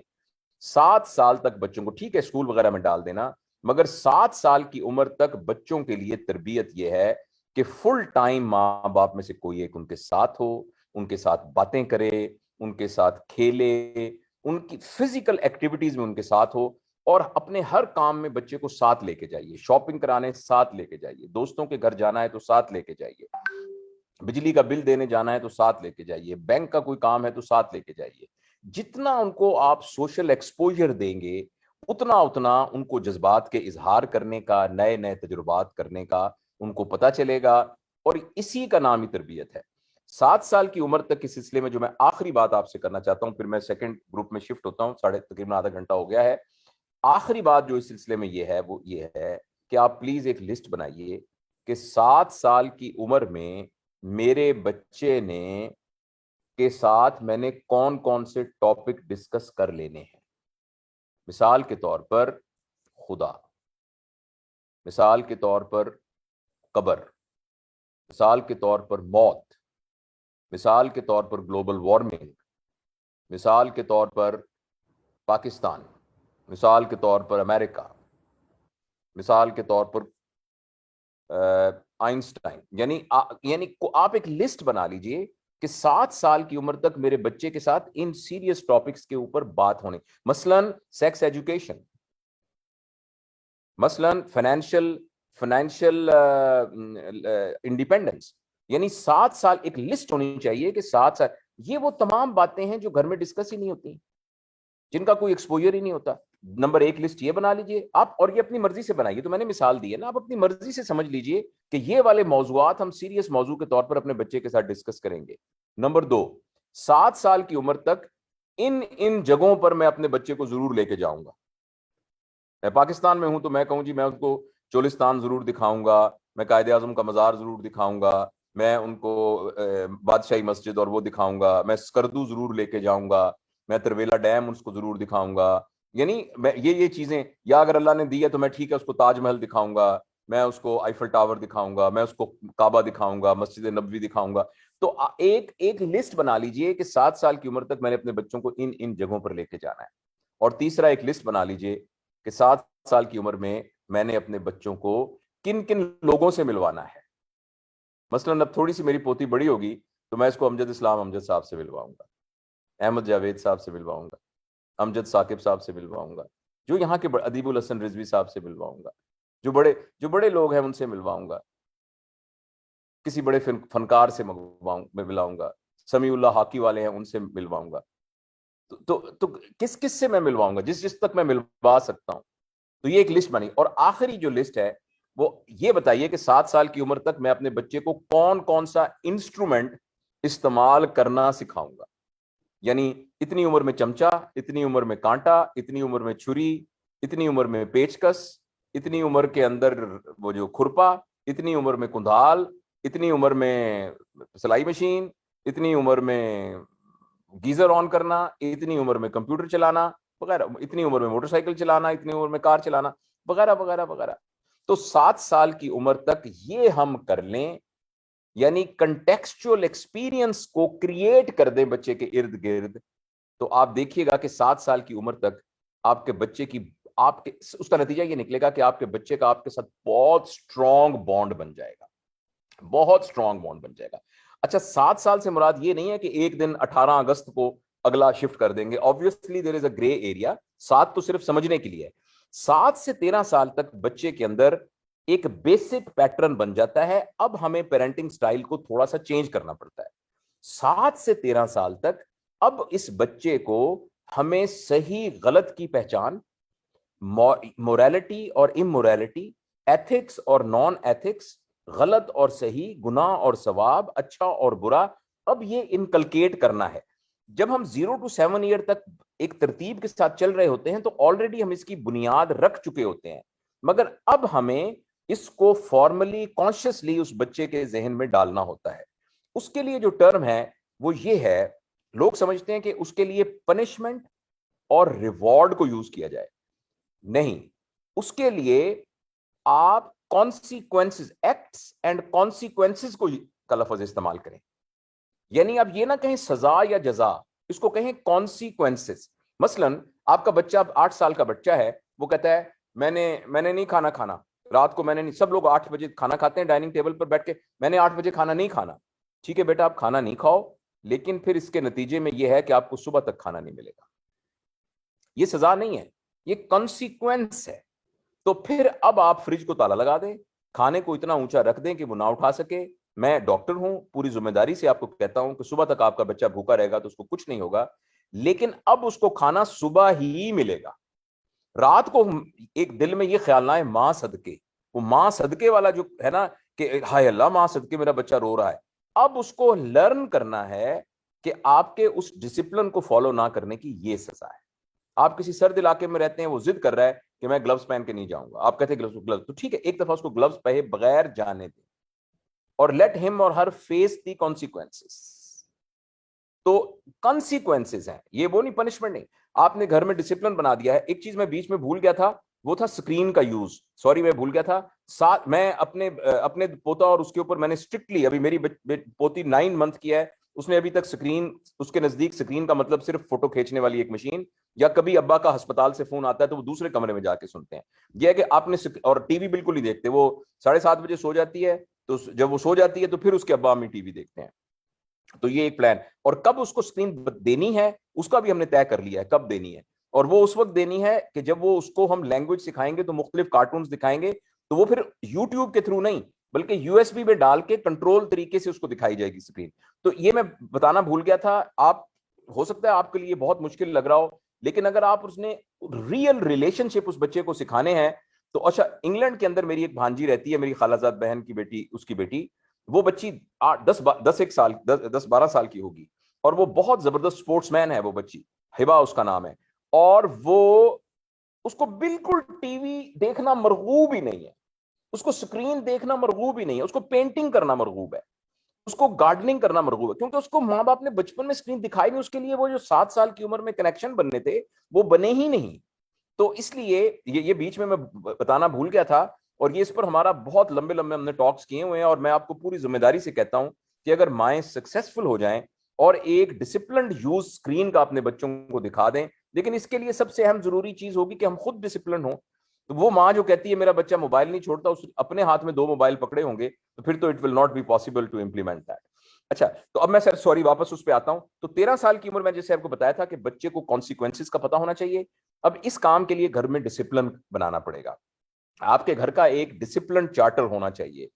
7 سال تک بچوں کو ٹھیک ہے اسکول وغیرہ میں ڈال دینا، مگر 7 سال کی عمر تک بچوں کے لیے تربیت یہ ہے کہ فل ٹائم ماں باپ میں سے کوئی ایک ان کے ساتھ ہو، ان کے ساتھ باتیں کرے، ان کے ساتھ کھیلے، ان کی فزیکل ایکٹیویٹیز میں ان کے ساتھ ہو، اور اپنے ہر کام میں بچے کو ساتھ لے کے جائیے. شاپنگ کرانے ساتھ لے کے جائیے، دوستوں کے گھر جانا ہے تو ساتھ لے کے جائیے، بجلی کا بل دینے جانا ہے تو ساتھ لے کے جائیے، بینک کا کوئی کام ہے تو ساتھ لے کے جائیے. جتنا ان کو آپ سوشل ایکسپوجر دیں گے، اتنا ان کو جذبات کے اظہار کرنے کا، نئے نئے تجربات کرنے کا ان کو پتہ چلے گا. اور اسی کا نام ہی تربیت ہے. 7 سال کی عمر تک کے سلسلے میں جو میں آخری بات آپ سے کرنا چاہتا ہوں، پھر میں سیکنڈ گروپ میں شفٹ ہوتا ہوں، تقریباً آدھا گھنٹہ ہو گیا ہے. آخری بات جو اس سلسلے میں یہ ہے وہ یہ ہے کہ آپ پلیز ایک لسٹ بنائیے کہ 7 سال کی عمر میں میرے بچے نے کے ساتھ میں نے کون کون سے ٹاپک ڈسکس کر لینے ہیں. مثال کے طور پر خدا، مثال کے طور پر قبر، مثال کے طور پر موت، مثال کے طور پر گلوبل وارمنگ، مثال کے طور پر پاکستان، مثال کے طور پر امریکہ، مثال کے طور پر آئنسٹائن. یعنی آپ ایک لسٹ بنا لیجئے کہ 7 سال کی عمر تک میرے بچے کے ساتھ ان سیریس ٹاپکس کے اوپر بات ہونے، مثلا سیکس ایجوکیشن، مثلا فائنینشیل انڈیپینڈنس. یعنی 7 سال ایک لسٹ ہونی چاہیے کہ 7 سال. یہ وہ تمام باتیں ہیں جو گھر میں ڈسکس ہی نہیں ہوتی، جن کا کوئی ایکسپوجر ہی نہیں ہوتا. نمبر 1 لسٹ یہ بنا لیجئے آپ، اور یہ اپنی مرضی سے بنائیے. تو میں نے مثال دی ہے نا، آپ اپنی مرضی سے سمجھ لیجئے کہ یہ والے موضوعات ہم سیریس موضوع کے طور پر اپنے بچے کے ساتھ ڈسکس کریں گے. نمبر 2، 7 سال کی عمر تک ان جگہوں پر میں اپنے بچے کو ضرور لے کے جاؤں گا. میں پاکستان میں ہوں تو میں کہوں جی میں ان کو چولستان ضرور دکھاؤں گا، میں قائد اعظم کا مزار ضرور دکھاؤں گا، میں ان کو بادشاہی مسجد اور وہ دکھاؤں گا، میں اسکردو ضرور لے کے جاؤں گا، میں ترویلا ڈیم اس کو ضرور دکھاؤں گا. یعنی میں یہ چیزیں، یا اگر اللہ نے دی ہے تو میں ٹھیک ہے اس کو تاج محل دکھاؤں گا، میں اس کو آئیفل ٹاور دکھاؤں گا، میں اس کو کعبہ دکھاؤں گا، مسجد نبوی دکھاؤں گا. تو ایک لسٹ بنا لیجئے کہ 7 سال کی عمر تک میں نے اپنے بچوں کو ان جگہوں پر لے کے جانا ہے. اور تیسرا ایک لسٹ بنا لیجئے کہ 7 سال کی عمر میں نے اپنے بچوں کو کن کن لوگوں سے ملوانا ہے. مثلا اب تھوڑی سی میری پوتی بڑی ہوگی تو میں اس کو امجد اسلام امجد صاحب سے ملواؤں گا، احمد جاوید صاحب سے ملواؤں گا، امجد ثاقب صاحب سے ملواؤں گا، جو یہاں کے ادیب الحسن رضوی صاحب سے ملواؤں گا، جو بڑے لوگ ہیں ان سے ملواؤں گا، کسی بڑے فنکار سے ملواؤں گا، سمیع اللہ ہاکی والے ہیں ان سے ملواؤں گا. تو کس سے میں ملواؤں گا؟ جس تک میں ملوا سکتا ہوں. تو یہ ایک لسٹ بنی. اور آخری جو لسٹ ہے وہ یہ بتائیے کہ 7 سال کی عمر تک میں اپنے بچے کو کون سا انسٹرومنٹ استعمال کرنا سکھاؤں گا. یعنی اتنی عمر میں چمچا، اتنی عمر میں کانٹا، اتنی عمر میں چھری، اتنی عمر میں پیچکس، اتنی عمر کے اندر وہ جو کھرپا، اتنی عمر میں کندھال، اتنی عمر میں سلائی مشین، اتنی عمر میں گیزر آن کرنا، اتنی عمر میں کمپیوٹر چلانا وغیرہ، اتنی عمر میں موٹر سائیکل چلانا، اتنی عمر میں کار چلانا وغیرہ وغیرہ وغیرہ. تو 7 سال کی عمر تک یہ ہم کر لیں، یعنی کنٹیکسچوئل ایکسپیرینس کو کریٹ کر دیں بچے کے ارد گرد. تو آپ دیکھیے گا کہ 7 سال کی عمر تک آپ کے بچے کی اس کا نتیجہ یہ نکلے گا کہ آپ کے بچے کا آپ کے ساتھ بہت اسٹرانگ بانڈ بن جائے گا، بہت اسٹرانگ بانڈ بن جائے گا. اچھا 7 سال سے مراد یہ نہیں ہے کہ ایک دن 18 اگست کو اگلا شفٹ کر دیں گے. obviously there is a gray area. 7 تو صرف سمجھنے کے لیے ہے. 7 سے 13 سال تک بچے کے اندر ایک بیسک پیٹرن بن جاتا ہے. اب ہمیں پیرنٹنگ سٹائل کو تھوڑا سا چینج کرنا پڑتا ہے. 7 سے 13 سال تک اب اس بچے کو ہمیں صحیح غلط کی پہچان, مورالٹی اور امورالٹی, ایتھکس اور نان ایتھکس, غلط اور صحیح, گناہ اور ثواب, اچھا اور برا, اب یہ انکلکیٹ کرنا ہے. جب ہم 0 to 7 ایئر تک ایک ترتیب کے ساتھ چل رہے ہوتے ہیں تو آلریڈی ہم اس کی بنیاد رکھ چکے ہوتے ہیں, مگر اب ہمیں اس کو فارملی کانشیسلی اس بچے کے ذہن میں ڈالنا ہوتا ہے. اس کے لیے جو ٹرم ہے وہ یہ ہے, لوگ سمجھتے ہیں کہ اس کے لیے پنشمنٹ اور ریوارڈ کو یوز کیا جائے. نہیں, اس کے لیے آپ کانسیکوینسز, ایکٹس اینڈ کانسیکوینسز کو کا لفظ استعمال کریں. یعنی اب یہ نہ کہیں سزا یا جزا, اس کو کہیں کانسیکوینسز. مثلا آپ کا بچہ اب 8 سال کا بچہ ہے, وہ کہتا ہے میں نے نہیں کھانا رات کو, میں نے نہیں, سب لوگ 8 بجے کھانا کھاتے ہیں ڈائننگ ٹیبل پر بیٹھ کے, میں نے 8 بجے کھانا نہیں کھانا. ٹھیک ہے بیٹا, آپ کھانا نہیں کھاؤ, لیکن پھر اس کے نتیجے میں یہ ہے کہ آپ کو صبح تک کھانا نہیں ملے گا. یہ سزا نہیں ہے, یہ کانسیکوینس ہے. تو پھر اب آپ فریج کو تالا لگا دیں, کھانے کو اتنا اونچا رکھ دیں کہ وہ نہ اٹھا سکے. میں ڈاکٹر ہوں, پوری ذمہ داری سے آپ کو کہتا ہوں کہ صبح تک آپ کا بچہ بھوکا رہے گا تو اس کو کچھ نہیں ہوگا, لیکن اب اس کو کھانا صبح ہی ملے گا. رات کو ایک دل میں یہ خیال نہ ہے ماں صدقے, وہ ماں صدقے والا جو ہے نا کہ ہائے اللہ ماں صدقے میرا بچہ رو رہا ہے. اب اس کو لرن کرنا ہے کہ آپ کے اس ڈسپلن کو فالو نہ کرنے کی یہ سزا ہے. آپ کسی سرد علاقے میں رہتے ہیں, وہ ضد کر رہا ہے کہ میں گلوز پہن کے نہیں جاؤں گا, آپ کہتے ہیں گلوز, تو ٹھیک ہے ایک دفعہ اس کو گلوز پہنے بغیر جانے دیں, اور لیٹ ہم or Hare face the consequences. تو کانسیکوینسز ہیں, یہ وہ نہیں, پنشمنٹ نہیں. آپ نے گھر میں ڈسپلن بنا دیا ہے. ایک چیز میں بیچ میں بھول گیا تھا, وہ تھا اسکرین کا یوز. سوری میں بھول گیا تھا. میں اپنے پوتا اور اس کے اوپر میں نے اسٹرکٹلی, ابھی میری پوتی 9 منتھ کی ہے, اس نے ابھی تک اسکرین, اس کے نزدیک اسکرین کا مطلب صرف فوٹو کھینچنے والی ایک مشین, یا کبھی ابا کا ہسپتال سے فون آتا ہے تو وہ دوسرے کمرے میں جا کے سنتے ہیں. یہ ہے کہ آپ نے, اور ٹی وی بالکل نہیں دیکھتے. وہ 7:30 بجے سو جاتی ہے, تو جب وہ سو جاتی ہے تو پھر اس کے ابا امی ٹی وی دیکھتے ہیں. تو یہ ایک پلان. اور کب اس کو اسکرین دینی ہے اس کا بھی ہم نے طے کر لیا ہے, کب دینی ہے. اور وہ اس وقت دینی ہے کہ جب وہ اس کو ہم لینگویج سکھائیں گے تو مختلف کارٹونز دکھائیں گے, تو وہ پھر یوٹیوب کے تھرو نہیں بلکہ یو ایس بی میں ڈال کے کنٹرول طریقے سے اس کو دکھائی جائے گی اسکرین. تو یہ میں بتانا بھول گیا تھا. آپ ہو سکتا ہے آپ کے لیے بہت مشکل لگ رہا ہو, لیکن اگر آپ اس نے ریئل ریلیشن شپ اس بچے کو سکھانے ہیں تو. اچھا انگلینڈ کے اندر میری ایک بھانجی رہتی ہے, میری خالہ زاد بہن کی بیٹی, اس کی بیٹی, وہ بچی 10-12 سال کی ہوگی, اور وہ بہت زبردست سپورٹس مین ہے. وہ بچی ہبا اس کا نام ہے, اور وہ اس کو بالکل ٹی وی دیکھنا مرغوب ہی نہیں ہے, اس کو سکرین دیکھنا مرغوب ہی نہیں ہے, اس کو پینٹنگ کرنا مرغوب ہے, اس کو گارڈننگ کرنا مرغوب ہے, کیونکہ اس کو ماں باپ نے بچپن میں سکرین دکھائی نہیں. اس کے لیے وہ جو 7 سال کی عمر میں کنیکشن بننے تھے وہ بنے ہی نہیں. تو اس لیے یہ بیچ میں بتانا بھول گیا تھا, اور یہ اس پر ہمارا بہت لمبے ہم نے ٹاکس کیے ہوئے ہیں. اور میں آپ کو پوری ذمہ داری سے کہتا ہوں کہ اگر مائیں سکسیسفل ہو جائیں اور ایک ڈسپلنڈ یوز اسکرین کا اپنے بچوں کو دکھا دیں, لیکن اس کے لیے سب سے اہم ضروری چیز ہوگی کہ ہم خود ڈسپلن ہوں. تو وہ ماں جو کہتی ہے میرا بچہ موبائل نہیں چھوڑتا, اس اپنے ہاتھ میں 2 موبائل پکڑے ہوں گے, تو پھر تو it will not be possible to implement that. اچھا تو اب میں سوری واپس اس پہ آتا ہوں. تو 13 سال کی عمر میں جیسے آپ کو بتایا تھا کہ بچے کو کانسیکوینسز کا پتا ہونا چاہیے. اب اس کام کے لیے گھر میں ڈسپلن بنانا پڑے گا. آپ کے گھر کا ایک ڈسپلن چارٹر ہونا چاہیے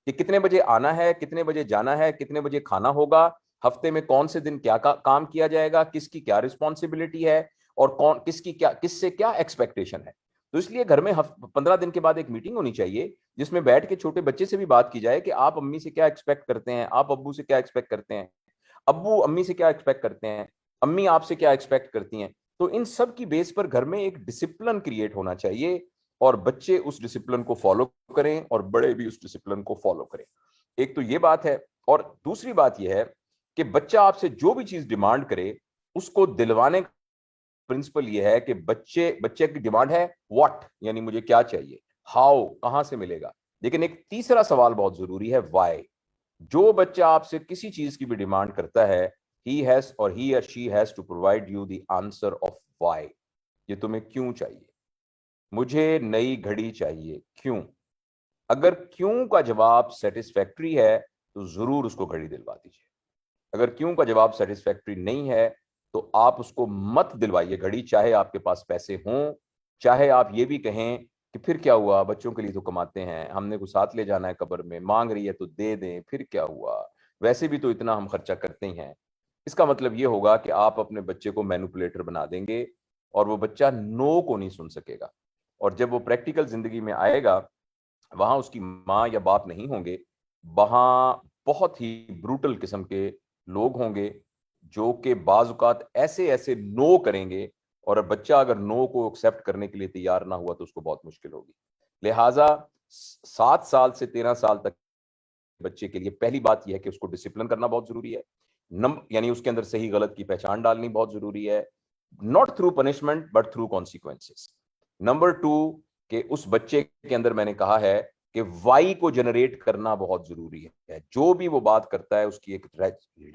کہ کتنے بجے آنا ہے, کتنے بجے جانا ہے, کتنے بجے کھانا ہوگا, ہفتے میں کون سے دن کیا کام کیا جائے گا, کس کی کیا رسپانسبلٹی ہے, اور کس سے کیا ایکسپیکٹیشن ہے. تو اس لیے گھر میں 15 دن کے بعد ایک میٹنگ ہونی چاہیے جس میں بیٹھ کے چھوٹے بچے سے بھی بات کی جائے کہ آپ امی سے کیا ایکسپیکٹ کرتے ہیں, آپ ابو سے کیا ایکسپیکٹ کرتے ہیں, ابو امی سے کیا ایکسپیکٹ کرتے ہیں, امی آپ سے کیا ایکسپیکٹ کرتی ہیں. تو ان سب کی بیس پر گھر میں ایک ڈسپلن کریٹ ہونا چاہیے, اور بچے اس ڈسپلن کو فالو کریں اور بڑے بھی اس ڈسپلن کو فالو کریں. ایک تو یہ بات ہے. اور دوسری بات یہ ہے کہ بچہ آپ سے جو بھی چیز ڈیمانڈ کرے اس کو دلوانے کا پرنسپل یہ ہے کہ بچے کی ڈیمانڈ ہے واٹ, یعنی مجھے کیا چاہیے, ہاؤ کہاں سے ملے گا. لیکن ایک تیسرا سوال بہت ضروری ہے, وائی. جو بچہ آپ سے کسی چیز کی بھی ڈیمانڈ کرتا ہے, he or she has to provide you the answer of why. یہ تمہیں کیوں چاہیے. مجھے نئی گھڑی چاہیے, کیوں. اگر کیوں کا جواب سیٹسفیکٹری ہے تو ضرور اس کو گھڑی دلوا دیجیے. اگر کیوں کا جواب سیٹسفیکٹری نہیں ہے تو آپ اس کو مت دلوائیے گھڑی, چاہے آپ کے پاس پیسے ہوں, چاہے آپ یہ بھی کہیں کہ پھر کیا ہوا, بچوں کے لیے تو کماتے ہیں, ہم نے کو ساتھ لے جانا ہے قبر میں, مانگ رہی ہے تو دے دیں, پھر کیا ہوا, ویسے بھی تو اتنا ہم خرچہ کرتے ہی ہیں. اس کا مطلب یہ ہوگا کہ آپ اپنے بچے کو مینوپولیٹر بنا دیں گے اور وہ بچہ نو کو نہیں سن سکے گا. اور جب وہ پریکٹیکل زندگی میں آئے گا, وہاں اس کی ماں یا باپ نہیں ہوں گے, وہاں بہت ہی بروٹل قسم کے لوگ ہوں گے جو کہ بعض اوقات ایسے ایسے نو کریں گے, اور بچہ اگر نو کو ایکسیپٹ کرنے کے لیے تیار نہ ہوا تو اس کو بہت مشکل ہوگی. لہٰذا 7 سال سے 13 سال تک بچے کے لیے پہلی بات یہ ہے کہ اس کو ڈسپلن کرنا بہت ضروری ہے, یعنی اس کے اندر صحیح غلط کی پہچان ڈالنی بہت ضروری ہے, not through punishment but through consequences. Number 2 کہ اس بچے کے اندر میں نے کہا ہے کہ وائی کو جنریٹ کرنا بہت ضروری ہے. جو بھی وہ بات کرتا ہے اس کی ایک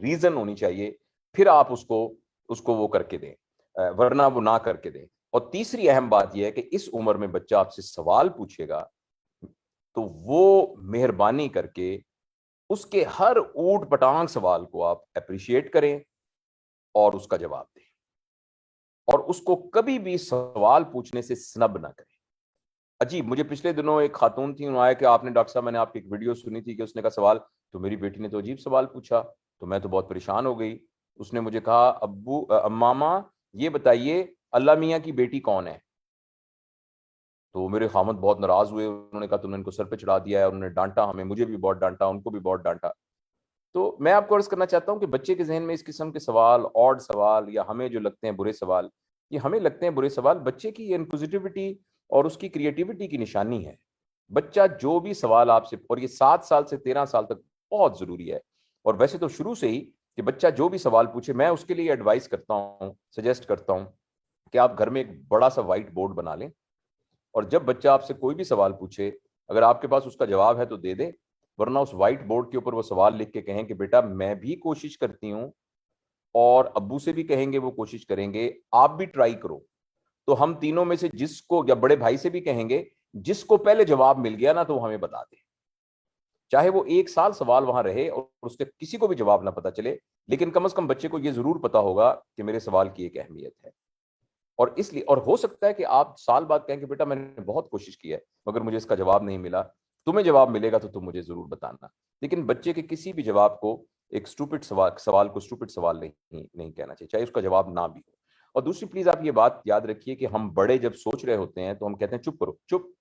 ریزن ہونی چاہیے, پھر آپ اس کو وہ کر کے دیں, ورنہ وہ نہ کر کے دیں. اور تیسری اہم بات یہ ہے کہ اس عمر میں بچہ آپ سے سوال پوچھے گا تو وہ مہربانی کر کے اس کے ہر اوٹ پٹانگ سوال کو آپ اپریشیٹ کریں اور اس کا جواب دیں, اور اس کو کبھی بھی سوال پوچھنے سے سنب نہ کریں. عجیب, مجھے پچھلے دنوں ایک خاتون تھی, انہوں نے آیا کہ آپ نے ڈاکٹر صاحب میں نے آپ کی ایک ویڈیو سنی تھی کہ اس نے کہا سوال تو میری بیٹی نے تو عجیب سوال پوچھا, تو میں تو بہت پریشان ہو گئی. اس نے مجھے کہا ابو ماما یہ بتائیے اللہ میاں کی بیٹی کون ہے؟ تو میرے خامد بہت ناراض ہوئے, انہوں نے کہا تم نے ان کو سر پہ چڑھا دیا ہے, انہوں نے ڈانٹا ہمیں, مجھے بھی بہت ڈانٹا, ان کو بھی بہت ڈانٹا. تو میں آپ کو عرض کرنا چاہتا ہوں کہ بچے کے ذہن میں اس قسم کے سوال, آڈ سوال, یا ہمیں جو لگتے ہیں برے سوال, یہ ہمیں لگتے ہیں برے سوال, بچے کی انکوزیٹیوٹی اور اس کی کریٹیوٹی کی نشانی ہے. بچہ جو بھی سوال آپ سے, اور یہ 7 سال سے 13 سال تک بہت ضروری ہے, اور ویسے تو شروع سے ہی کہ بچہ جو بھی سوال پوچھے, میں اس کے لیے ایڈوائز کرتا ہوں, سجیسٹ کرتا ہوں کہ آپ گھر میں ایک بڑا سا وائٹ بورڈ بنا لیں, اور جب بچہ آپ سے کوئی بھی سوال پوچھے, اگر آپ کے پاس اس کا جواب ہے تو دے دیں, ورنہ اس وائٹ بورڈ کے اوپر وہ سوال لکھ کے کہیں کہ بیٹا میں بھی کوشش کرتی ہوں, اور ابو سے بھی کہیں گے وہ کوشش کریں گے, آپ بھی ٹرائی کرو. تو ہم تینوں میں سے جس کو, یا بڑے بھائی سے بھی کہیں گے, جس کو پہلے جواب مل گیا نا تو وہ ہمیں بتا دے, چاہے وہ 1 سال سوال وہاں رہے اور اس کے کسی کو بھی جواب نہ پتا چلے, لیکن کم از کم بچے کو یہ ضرور پتا ہوگا کہ میرے سوال کی ایک اہمیت ہے. اور اس لیے, اور ہو سکتا ہے کہ آپ سال بعد کہیں کہ بیٹا میں نے بہت کوشش کی ہے مگر مجھے اس کا جواب نہیں ملا, تمہیں جواب ملے گا تو تم مجھے ضرور بتانا. لیکن بچے کے کسی بھی جواب کو ایک سٹوپڈ سوال کو سٹوپڈ سوال نہیں کہنا چاہیے, چاہے اس کا جواب نہ بھی ہو. اور دوسری پلیز آپ یہ بات یاد رکھیے کہ ہم بڑے جب سوچ رہے ہوتے ہیں تو ہم کہتے ہیں چپ کرو,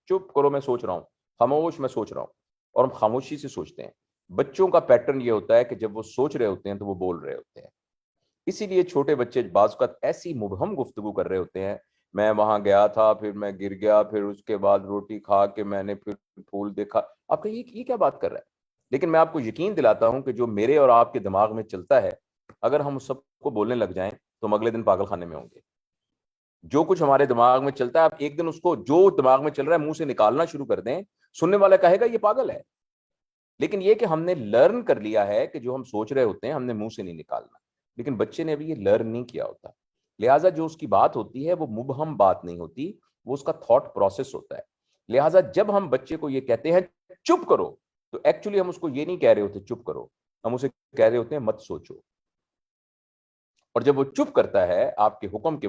چپ کرو, میں سوچ رہا ہوں, خاموش میں سوچ رہا ہوں, اور ہم خاموشی سے سوچتے ہیں. بچوں کا پیٹرن یہ ہوتا ہے کہ جب وہ سوچ رہے ہوتے ہیں تو وہ بول رہے ہوتے ہیں. اسی لیے چھوٹے بچے بعض اوقات ایسی مبہم گفتگو کر رہے ہوتے ہیں, میں وہاں گیا تھا, پھر میں گر گیا, پھر اس کے بعد روٹی کھا کے میں نے پھر پھول دیکھا. آپ کہیں یہ کیا بات کر رہا ہے؟ لیکن میں آپ کو یقین دلاتا ہوں کہ جو میرے اور آپ کے دماغ میں چلتا ہے, اگر ہم اس سب کو بولنے لگ جائیں تو ہم اگلے دن پاگل خانے میں ہوں گے. جو کچھ ہمارے دماغ میں چلتا ہے, آپ ایک دن اس کو جو دماغ میں چل رہا ہے منہ سے نکالنا شروع کر دیں, سننے والا کہے گا یہ پاگل ہے. لیکن یہ کہ ہم نے لرن کر لیا ہے کہ جو ہم سوچ رہے ہوتے ہیں ہم نے منہ سے نہیں نکالنا, لیکن بچے نے ابھی یہ لرن نہیں کیا ہوتا. لہٰذا جو اس کی بات ہوتی ہے وہ مبہم بات نہیں ہوتی, وہ اس کا تھاٹ پروسیس ہوتا ہے. لہٰذا جب ہم بچے کو یہ کہتے ہیں چپ کرو, تو ایکچولی ہم اس کو یہ نہیں کہہ رہے ہوتے چپ کرو, ہم اسے کہہ رہے ہوتے ہیں مت سوچو. اور جب وہ چپ کرتا ہے آپ کے حکم کے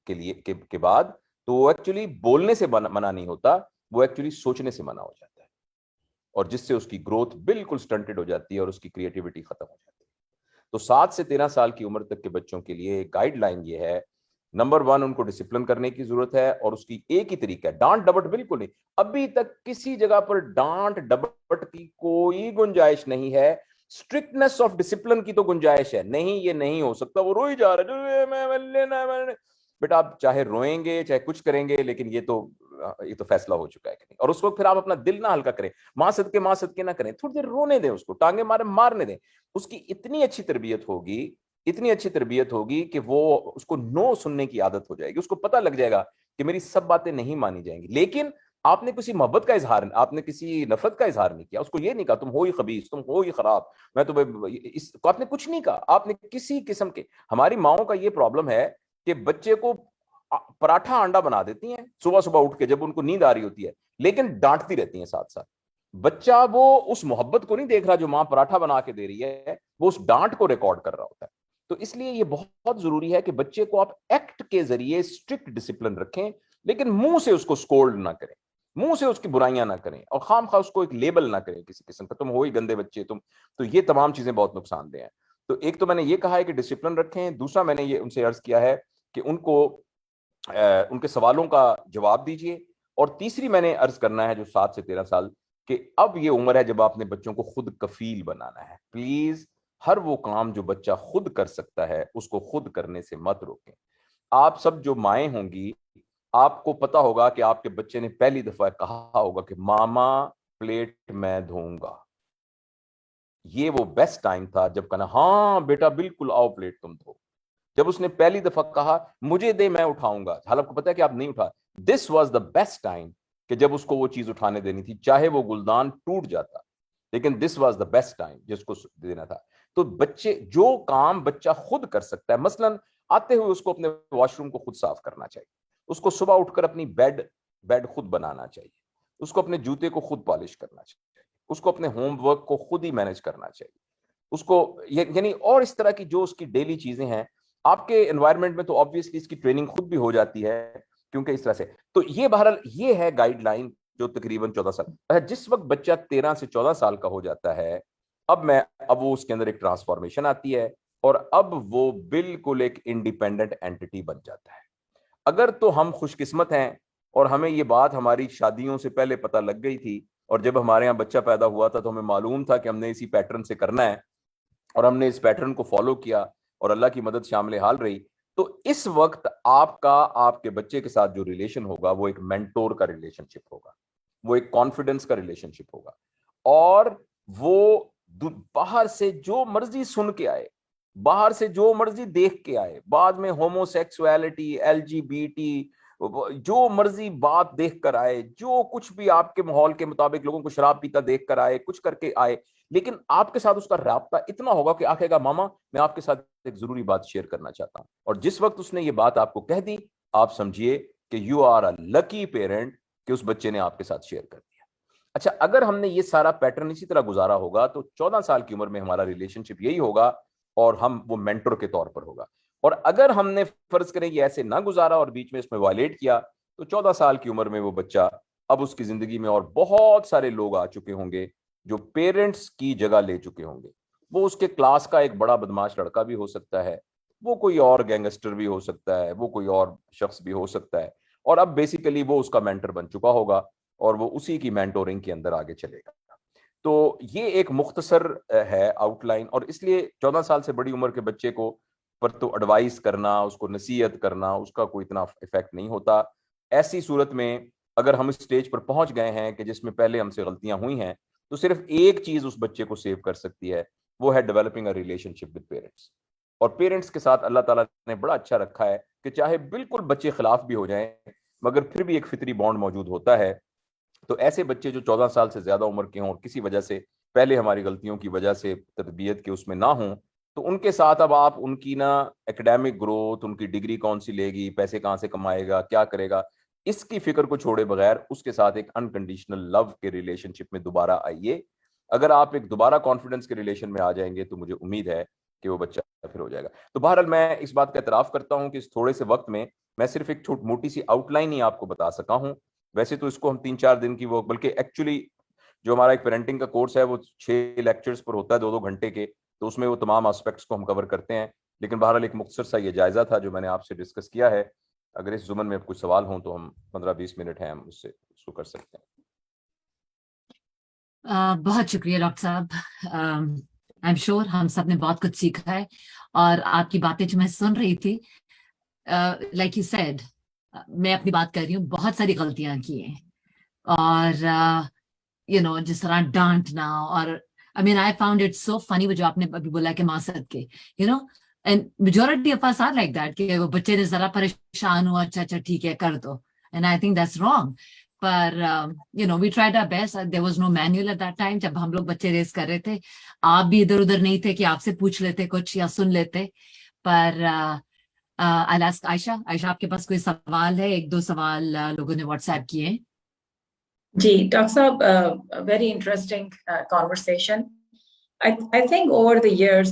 لیے کے بعد, تو وہ ایکچولی بولنے سے منع نہیں ہوتا, وہ ایکچولی سوچنے سے منع ہو جاتا ہے, اور جس سے اس کی گروتھ بالکل سٹنٹڈ ہو جاتی ہے اور اس کی کریٹیوٹی ختم ہو جاتی ہے. تو 7 سے 13 سال کی عمر تک کے بچوں کے لیے گائیڈ لائن یہ ہے, نمبر 1 ان کو ڈسپلن کرنے کی ضرورت ہے, اور اس کی ایک ہی طریقہ ہے, ڈانٹ ڈپٹ بالکل نہیں. ابھی تک کسی جگہ پر ڈانٹ ڈپٹ کی کوئی گنجائش نہیں ہے, اسٹرکٹنس آف ڈسپلن کی تو گنجائش ہے نہیں, یہ نہیں ہو سکتا, وہ رو ہی جا رہا ہے. بیٹا آپ چاہے روئیں گے چاہے کچھ کریں گے, لیکن یہ تو فیصلہ ہو چکا ہے کہ نہیں. اور اس وقت پھر آپ اپنا دل نہ ہلکا کریں, ماں صدقے نہ کریں, تھوڑی دیر رونے دیں, اس کو ٹانگے مارنے دیں. اس کی اتنی اچھی تربیت ہوگی کہ وہ اس کو نو سننے کی عادت ہو جائے گی, اس کو پتہ لگ جائے گا کہ میری سب باتیں نہیں مانی جائیں گی. لیکن آپ نے کسی محبت کا اظہار, آپ نے کسی نفرت کا اظہار نہیں کیا, اس کو یہ نہیں کہا تم ہو ہی خبیث, تم ہو ہی خراب, میں تو آپ نے کچھ نہیں کہا, آپ نے کسی قسم کے. ہماری ماؤں کا یہ پرابلم ہے کہ بچے کو پراٹھا انڈا بنا دیتی ہیں صبح اٹھ کے جب ان کو نیند آ رہی ہوتی ہے, لیکن ڈانٹتی رہتی ہیں ساتھ ساتھ. بچہ وہ اس محبت کو نہیں دیکھ رہا جو ماں پراٹھا بنا کے دے رہی ہے, وہ اس ڈانٹ کو ریکارڈ کر رہا ہوتا ہے. تو اس لیے یہ بہت ضروری ہے کہ بچے کو آپ ایکٹ کے ذریعے اسٹرکٹ ڈسپلن رکھیں, لیکن منہ سے اس کو سکولڈ نہ کریں, منہ سے اس کی برائیاں نہ کریں, اور خام خواہ اس کو ایک لیبل نہ کریں کسی قسم کا, تم ہو ہی گندے بچے تم. تو یہ تمام چیزیں بہت نقصان دہ ہیں. تو ایک تو میں نے یہ کہا ہے کہ ڈسپلن رکھیں, دوسرا میں نے یہ ان سے عرض کیا ہے کہ ان کو ان کے سوالوں کا جواب دیجئے, اور تیسری میں نے عرض کرنا ہے جو 7 سے 13 سال, کہ اب یہ عمر ہے جب آپ نے بچوں کو خود کفیل بنانا ہے. پلیز ہر وہ کام جو بچہ خود کر سکتا ہے اس کو خود کرنے سے مت روکیں. آپ سب جو مائیں ہوں گی, آپ کو پتا ہوگا کہ آپ کے بچے نے پہلی دفعہ کہا ہوگا کہ ماما پلیٹ میں دھوؤں گا. یہ وہ بیسٹ ٹائم تھا جب کہنا ہاں بیٹا بالکل آؤ پلیٹ تم دھو. جب اس نے پہلی دفعہ کہا مجھے دے میں اٹھاؤں گا, حال آپ کو پتا ہے کہ آپ نہیں اٹھا, this was the best time کہ جب اس کو وہ چیز اٹھانے دینی تھی, چاہے وہ گلدان ٹوٹ جاتا, لیکن this was the best time جس کو دینا تھا. تو بچے جو کام بچہ خود کر سکتا ہے, مثلا آتے ہوئے اس کو اپنے واش روم کو خود صاف کرنا چاہیے, اس کو صبح اٹھ کر اپنی بیڈ خود بنانا چاہیے, اس کو اپنے جوتے کو خود پالش کرنا چاہیے, اس کو اپنے ہوم ورک کو خود ہی مینج کرنا چاہیے, اس کو یعنی اور اس طرح کی جو اس کی ڈیلی چیزیں ہیں. آپ کے انوائرمنٹ میں تو آبویسلی اس کی ٹریننگ خود بھی ہو جاتی ہے کیونکہ اس طرح سے. تو یہ بہرحال یہ ہے گائیڈ لائن جو تقریباً 14 سال. جس وقت بچہ 13 سے 14 سال کا ہو جاتا ہے, اب وہ اس کے اندر ایک ٹرانسفارمیشن آتی ہے, اور اب وہ بالکل ایک انڈیپینڈنٹ اینٹی بن جاتا ہے. اگر تو ہم خوش قسمت ہیں اور ہمیں یہ بات ہماری شادیوں سے پہلے پتہ لگ گئی تھی, اور جب ہمارے یہاں بچہ پیدا ہوا تھا تو ہمیں معلوم تھا کہ ہم نے اسی پیٹرن سے کرنا ہے, اور ہم نے اس پیٹرن کو فالو کیا, اور اللہ کی مدد شامل حال رہی, تو اس وقت آپ کے بچے کے ساتھ جو ریلیشن ہوگا وہ ایک مینٹور کا ریلیشن شپ ہوگا, وہ ایک کانفیڈنس کا ریلیشن شپ ہوگا, اور وہ باہر سے جو مرضی سن کے آئے, باہر سے جو مرضی دیکھ کے آئے, بعد میں ہومو سیکسویلٹی, LGBT, جو مرضی بات دیکھ کر آئے, جو کچھ بھی آپ کے ماحول کے مطابق لوگوں کو شراب پیتا دیکھ کر آئے, کچھ کر کے آئے, لیکن آپ کے ساتھ اس کا رابطہ اتنا ہوگا کہ آخے گا ماما میں آپ کے ساتھ ایک ضروری بات شیئر کرنا چاہتا ہوں. اور جس وقت اس نے یہ بات آپ کو کہہ دی, آپ سمجھیے کہ you are a lucky parent کہ اس بچے نے آپ کے ساتھ شیئر کر دیا. اچھا, اگر ہم نے یہ سارا پیٹرن اسی طرح گزارا ہوگا تو 14 سال کی عمر میں ہمارا ریلیشن شپ یہی ہوگا, اور ہم وہ مینٹور کے طور پر ہوگا. اور اگر ہم نے فرض کریں یہ ایسے نہ گزارا اور بیچ میں اس میں وائلیٹ کیا, تو 14 سال کی عمر میں وہ بچہ, اب اس کی زندگی میں اور بہت سارے لوگ آ چکے ہوں گے جو پیرنٹس کی جگہ لے چکے ہوں گے. وہ اس کے کلاس کا ایک بڑا بدماش لڑکا بھی ہو سکتا ہے, وہ کوئی اور گینگسٹر بھی ہو سکتا ہے, وہ کوئی اور شخص بھی ہو سکتا ہے, اور اب بیسیکلی وہ اس کا مینٹر بن چکا ہوگا, اور وہ اسی کی مینٹورنگ کے اندر آگے چلے گا. تو یہ ایک مختصر ہے آؤٹ لائن, اور اس لیے 14 سال سے بڑی عمر کے بچے کو پر تو ایڈوائز کرنا, اس کو نصیحت کرنا, اس کا کوئی اتنا افیکٹ نہیں ہوتا. ایسی صورت میں اگر ہم اس سٹیج پر پہنچ گئے ہیں کہ جس میں پہلے ہم سے غلطیاں ہوئی ہیں, تو صرف ایک چیز اس بچے کو سیو کر سکتی ہے, وہ ہے developing a relation ship with parents. اور پیرنٹس کے ساتھ اللہ تعالیٰ نے بڑا اچھا رکھا ہے کہ چاہے بالکل بچے خلاف بھی ہو جائیں مگر پھر بھی ایک فطری بانڈ موجود ہوتا ہے. تو ایسے بچے جو 14 سال سے زیادہ عمر کے ہوں اور کسی وجہ سے پہلے ہماری غلطیوں کی وجہ سے تربیت کے اس میں نہ ہوں, تو ان کے ساتھ اب آپ ان کی نا ایکڈیمک گروتھ, ان کی ڈگری کون سی لے گی, پیسے کہاں سے کمائے گا, کیا کرے گا, اس کی فکر کو چھوڑے بغیر اس کے ساتھ ایک انکنڈیشنل لو کے ریلیشن شپ میں دوبارہ آئیے. اگر آپ ایک دوبارہ کانفیڈنس کے ریلیشن میں آ جائیں گے تو مجھے امید ہے کہ وہ بچہ پھر ہو جائے گا. تو بہرحال میں اس بات کا اعتراف کرتا ہوں کہ اس تھوڑے سے وقت میں میں صرف ایک موٹی سی آؤٹ لائن ہی آپ کو بتا سکا ہوں. ویسے تو اس کو ہم 3-4 دن کی وہ, بلکہ ایکچولی جو ہمارا ایک پیرنٹنگ کا کورس ہے وہ 6 لیکچرز پر ہوتا ہے 2-2 گھنٹے کے, تو اس میں وہ تمام اسپیکٹس کو ہم کور کرتے ہیں. لیکن بہرحال ایک مختصر سا یہ جائزہ تھا جو میں نے آپ سے ڈسکس کیا ہے. اگر اس ضمن میں کچھ سوال ہوں تو ہم 15-20 منٹ ہیں, ہم اس سے شروع کر سکتے ہیں. بہت شکریہ ڈاکٹر صاحب. آئی ایم شیور ہم سب نے بہت کچھ سیکھا ہے, اور آپ کی باتیں جو میں سن رہی تھی, لائک یو سیڈ, میں اپنی بات کر رہی ہوں, بہت ساری غلطیاں کی ہیں, اور جس طرح ڈانٹنا, اور I mean I found it so funny وہ جو آپ نے ابھی بولا کہ ماں صدقے, and majority of us are like that کہ وہ بچے نے ذرا پریشان ہوا, اچھا ٹھیک ہے کر دو, and I think that's wrong. Per we tried our best. There was no manual at that time. جب ہم لوگ بچے ریس کر رہے تھے, آپ بھی ادھر ادھر نہیں تھے کہ آپ سے پوچھ لیتے کچھ یا سن لیتے. پر I'll ask عائشہ. عائشہ, آپ کے پاس کوئی سوال ہے؟ 1-2 سوال لوگوں نے واٹس ایپ کیے ہیں. Ji, Dr. Saab, a very interesting conversation. I think over the years,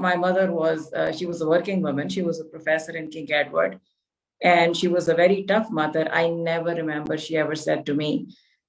my mother was she was a working woman, she was a professor in King Edward, and she was a very tough mother. I never remember she ever said to me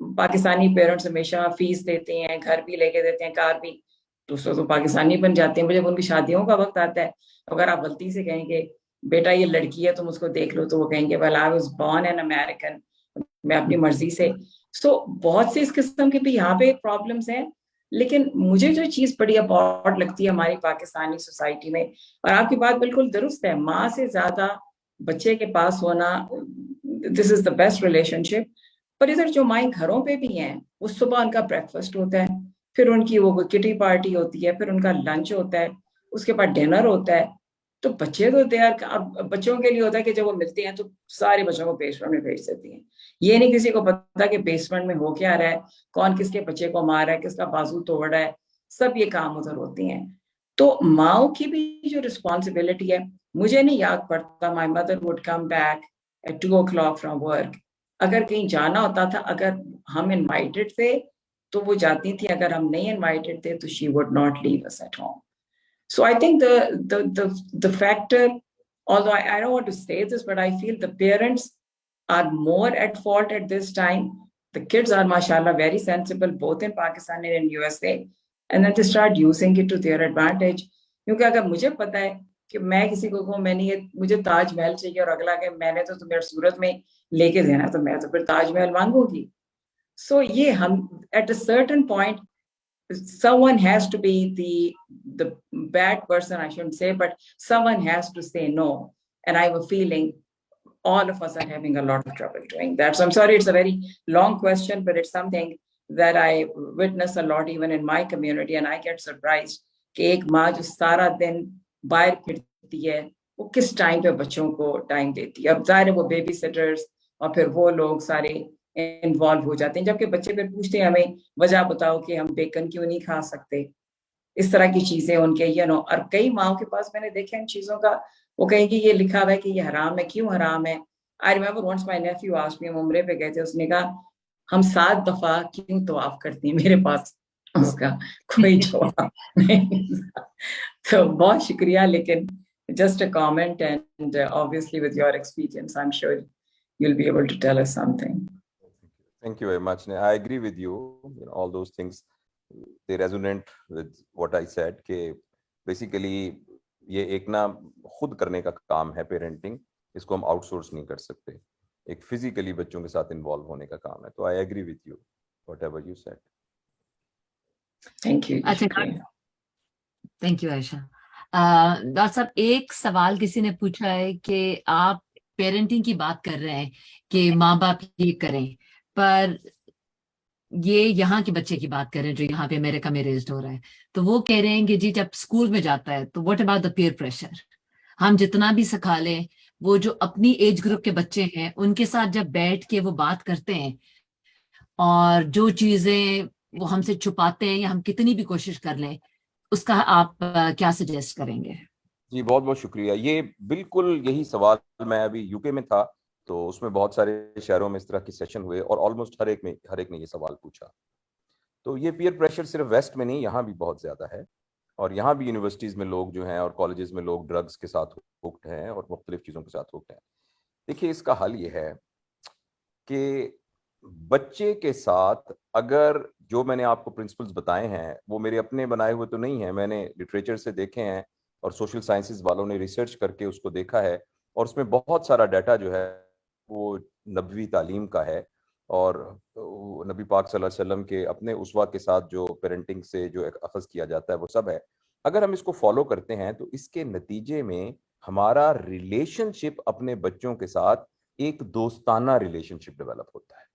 Pakistani parents ہمیشہ face دیتے ہیں, گھر بھی لے کے دیتے ہیں, کار بھی, تو پاکستانی بن جاتے ہیں. مجھے ان کی شادیوں کا وقت آتا ہے, اگر آپ غلطی سے کہیں کہ بیٹا یہ لڑکی ہے تم اس کو دیکھ لو, تو وہ کہیں گے well I was born an American, میں اپنی مرضی سے. سو بہت سی اس قسم کے بھی یہاں پہ پرابلمس ہیں. لیکن مجھے جو چیز بڑی اپورٹ لگتی ہے ہماری پاکستانی سوسائٹی میں, اور آپ کی بات بالکل درست ہے, ماں سے زیادہ بچے کے پاس ہونا, دس از دا بیسٹ ریلیشن شپ. پر ادھر جو مائیں گھروں پہ بھی ہیں, وہ صبح ان کا بریکفاسٹ ہوتا ہے, پھر ان کی وہ کٹی پارٹی ہوتی ہے, پھر ان کا لنچ ہوتا ہے, اس کے بعد ڈنر ہوتا ہے. تو بچے تو بچوں کے لیے ہوتا ہے کہ جب وہ ملتے ہیں تو سارے بچوں کو بیسمنٹ میں بھیج دیتی ہیں. یہ نہیں کسی کو پتا کہ بیسمنٹ میں ہو کیا رہا ہے, کون کس کے بچے کو مار رہا ہے, کس کا بازو توڑ رہا ہے, سب یہ کام ادھر ہوتی ہیں. تو ماؤں کی بھی جو رسپانسبلٹی ہے, مجھے نہیں یاد پڑتا my mother would come back at 2 o'clock from work. اگر کہیں جانا ہوتا تھا, اگر ہم انوائٹڈ تھے تو وہ جاتی تھی, اگر ہم نہیں انوائٹڈ تھے تو she would not leave us at home. So I think the factor, although I don't want to say this, but I feel the parents are more at fault at this time. The kids are, mashallah, very sensible, both in Pakistan and in USA, and then they start using it to their advantage. کیونکہ اگر مجھے پتا ہے کہ میں کسی کو کہوں میں نہیں, مجھے تاج محل چاہیے, اور اگلا کہ میں نے تو تمہیں صورت میں لے کے دینا, تو میں تو پھر تاج محل مانگوں گی. So یہ ہم at a certain point someone has to be the bad person, I shouldn't say, but someone has to say no. And I have a feeling all of us are having a lot of trouble doing that. So I'm sorry, it's a very long question, but it's something that I witness a lot even in my community, and I get surprised کہ ایک ماں جو سارا دن باہر پھرتی ہے, وہ کس ٹائم پہ بچوں کو ٹائم دیتی ہے. اب ظاہر ہے وہ بیبی سٹرز اور پھر وہ لوگ سارے انوالو ہو جاتے ہیں, جبکہ بچے پھر پوچھتے ہیں ہمیں وجہ بتاؤ کہ ہم بیکن کیوں نہیں کھا سکتے, اس طرح کی چیزیں ان کے اور کئی ماؤں کے پاس میں نے دیکھا ان چیزوں کا, وہ کہیں کہ یہ لکھا ہوا ہے کہ یہ حرام ہے. کیوں حرام ہے؟ I remember once my nephew asked me, ہم عمرے پہ گئے تھے, اس نے کہا ہم 7 دفعہ کیوں طواف کرتے ہیں؟ میرے پاس اس کا کوئی جواب نہیں. تو بہت شکریہ, لیکن just a comment, and obviously with your experience I'm sure you'll be able to tell us something. Thank you very much. I agree with you. All those things, they resonate with what I said, کہ basically یہ ایک نا خود کرنے کا کام ہے parenting, اس کو ہم آؤٹ سورس نہیں کر سکتے, ایک فزیکلی بچوں کے ساتھ انوالو ہونے کا کام ہے. تو I agree with you, whatever you said. Thank you. Thank you Ayesha. Doctor صاحب, ایک سوال کسی نے پوچھا ہے کہ آپ پیرنٹنگ کی بات کر رہے ہیں کہ ماں باپ یہ کریں, پر یہ یہاں کے بچے کی بات کر رہے ہیں جو یہاں پہ امریکہ میں ریزڈ ہو رہا ہے, تو وہ کہہ رہے ہیں کہ جی جب اسکول میں جاتا ہے تو what about the peer pressure, ہم جتنا بھی سکھا لیں, وہ جو اپنی ایج گروپ کے بچے ہیں ان کے ساتھ جب بیٹھ کے وہ بات کرتے ہیں, اور جو چیزیں وہ ہم سے چھپاتے ہیں یا ہم کتنی بھی کوشش کر لیں, اس کا آپ کیا سجیسٹ کریں گے؟ جی بہت بہت شکریہ. یہ بالکل یہی سوال, میں ابھی یو کے میں تھا تو اس میں بہت سارے شہروں میں اس طرح کے سیشن ہوئے, اور آلموسٹ ہر ایک نے یہ سوال پوچھا. تو یہ پیئر پریشر صرف ویسٹ میں نہیں, یہاں بھی بہت زیادہ ہے, اور یہاں بھی یونیورسٹیز میں لوگ جو ہیں اور کالجز میں لوگ ڈرگز کے ساتھ ہوکڈ ہیں اور مختلف چیزوں کے ساتھ ہوکڈ ہیں. دیکھیے اس کا حل یہ ہے کہ بچے کے ساتھ, اگر جو میں نے آپ کو پرنسپلز بتائے ہیں وہ میرے اپنے بنائے ہوئے تو نہیں ہیں, میں نے لٹریچر سے دیکھے ہیں اور سوشل سائنسز والوں نے ریسرچ کر کے اس کو دیکھا ہے, اور اس میں بہت سارا ڈیٹا جو ہے وہ نبوی تعلیم کا ہے, اور نبی پاک صلی اللہ علیہ وسلم کے اپنے اسوہ کے ساتھ جو پیرنٹنگ سے جو اخذ کیا جاتا ہے وہ سب ہے. اگر ہم اس کو فالو کرتے ہیں تو اس کے نتیجے میں ہمارا ریلیشن شپ اپنے بچوں کے ساتھ ایک دوستانہ ریلیشن شپ ڈیولپ ہوتا ہے.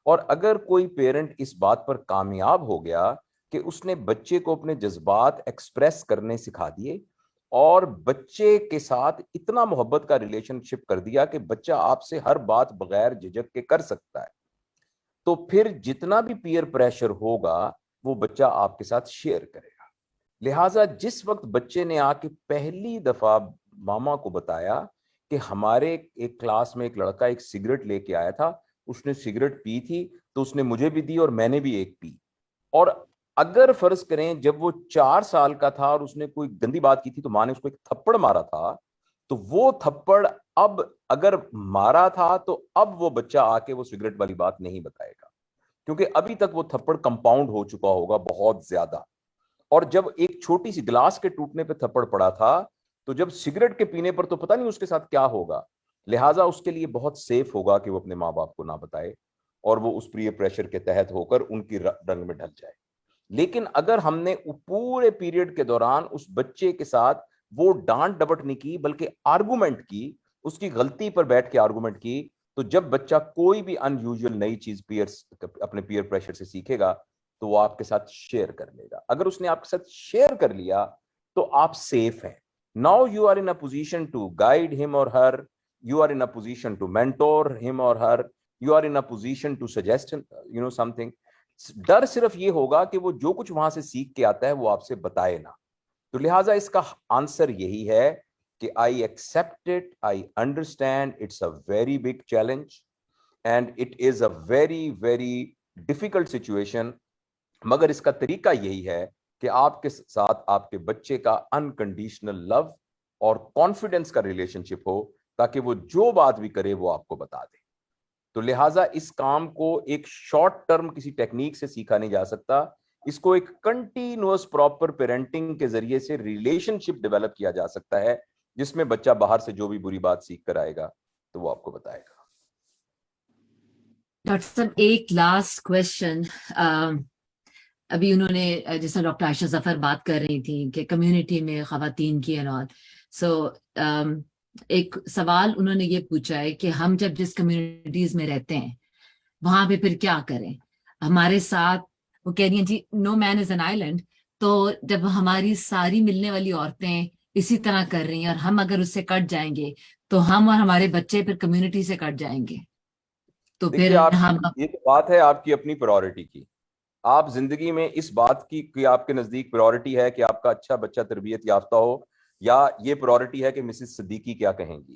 اور اگر کوئی پیرنٹ اس بات پر کامیاب ہو گیا کہ اس نے بچے کو اپنے جذبات ایکسپریس کرنے سکھا دیے, اور بچے کے ساتھ اتنا محبت کا ریلیشن شپ کر دیا کہ بچہ آپ سے ہر بات بغیر جھجک کے کر سکتا ہے, تو پھر جتنا بھی پیئر پریشر ہوگا وہ بچہ آپ کے ساتھ شیئر کرے گا. لہٰذا جس وقت بچے نے آ کے پہلی دفعہ ماما کو بتایا کہ ہمارے ایک کلاس میں ایک لڑکا ایک سگریٹ لے کے آیا تھا, اس نے سگریٹ پی تھی تو اس نے مجھے بھی دی اور میں نے بھی ایک پی, اور اگر فرض کریں جب وہ 4 سال کا تھا اور اس نے کوئی گندی بات کی تھی تو ماں نے اس کو ایک تھپڑ مارا تھا, تو وہ تھپڑ اب اگر مارا تھا تو اب وہ بچہ آ کے وہ سگریٹ والی بات نہیں بتائے گا. کیونکہ ابھی تک وہ تھپڑ کمپاؤنڈ ہو چکا ہوگا بہت زیادہ. اور جب ایک چھوٹی سی گلاس کے ٹوٹنے پہ تھپڑ پڑا تھا تو جب سگریٹ کے پینے پر تو پتہ نہیں اس کے ساتھ کیا ہوگا. لہٰذا اس کے لیے بہت سیف ہوگا کہ وہ اپنے ماں باپ کو نہ بتائے اور وہ اس پریئر پریشر کے تحت ہو کر ان کی رنگ میں ڈھل جائے. لیکن اگر ہم نے پورے پیریڈ کے دوران اس بچے کے ساتھ وہ ڈانٹ ڈپٹ نہیں کی بلکہ آرگومنٹ کی, اس کی غلطی پر بیٹھ کے آرگومنٹ کی, تو جب بچہ کوئی بھی ان یوزول نئی چیز اپنے پیئر پریشر سے سیکھے گا تو وہ آپ کے ساتھ شیئر کر لے گا. اگر اس نے آپ کے ساتھ شیئر کر لیا تو آپ سیف ہیں. Now you are in a position to guide him or her, you are in a position to mentor him or her, you are in a position to suggest something. ڈر صرف یہ ہوگا کہ وہ جو کچھ وہاں سے سیکھ کے آتا ہے وہ آپ سے بتائے نہ. تو لہٰذا اس کا آنسر یہی ہے کہ I accept it, I understand it's a very big challenge and it is a very, very difficult situation. مگر اس کا طریقہ یہی ہے کہ آپ کے ساتھ آپ کے بچے کا انکنڈیشنل لو اور کانفیڈنس کا ریلیشن شپ ہو تاکہ وہ جو بات بھی کرے وہ آپ کو بتا دے. تو لہٰذا اس کام کو ایک شارٹ ٹرم کسی ٹیکنیک سے سیکھا نہیں جا سکتا, اس کو ایک کنٹینیوس پراپر پیرنٹنگ کے ذریعے سے ریلیشن شپ ڈیولپ کیا جا سکتا ہے, جس میں بچہ باہر سے جو بھی بری بات سیکھ کر آئے گا تو وہ آپ کو بتائے گا. ڈاکٹر صاحب ایک لاسٹ کوشچن, ابھی انہوں نے جیسا ڈاکٹر عائشہ ظفر بات کر رہی تھی کہ کمیونٹی میں خواتین کی اور سو ایک سوال انہوں نے یہ پوچھا ہے کہ ہم جب جس کمیونٹیز میں رہتے ہیں وہاں پہ پھر کیا کریں. ہمارے ساتھ وہ کہہ رہی ہیں جی نو مین از این آئیلینڈ, تو جب ہماری ساری ملنے والی عورتیں اسی طرح کر رہی ہیں اور ہم اگر اس سے کٹ جائیں گے تو ہم اور ہمارے بچے پھر کمیونٹی سے کٹ جائیں گے. تو پھر ہم یہ تو بات ہے آپ کی اپنی پرائورٹی کی. آپ زندگی میں اس بات کی کہ آپ کے نزدیک پرائورٹی ہے کہ آپ کا اچھا بچہ تربیت یافتہ ہو, یا یہ پرائورٹی ہے کہ مسز صدیقی کیا کہیں گی.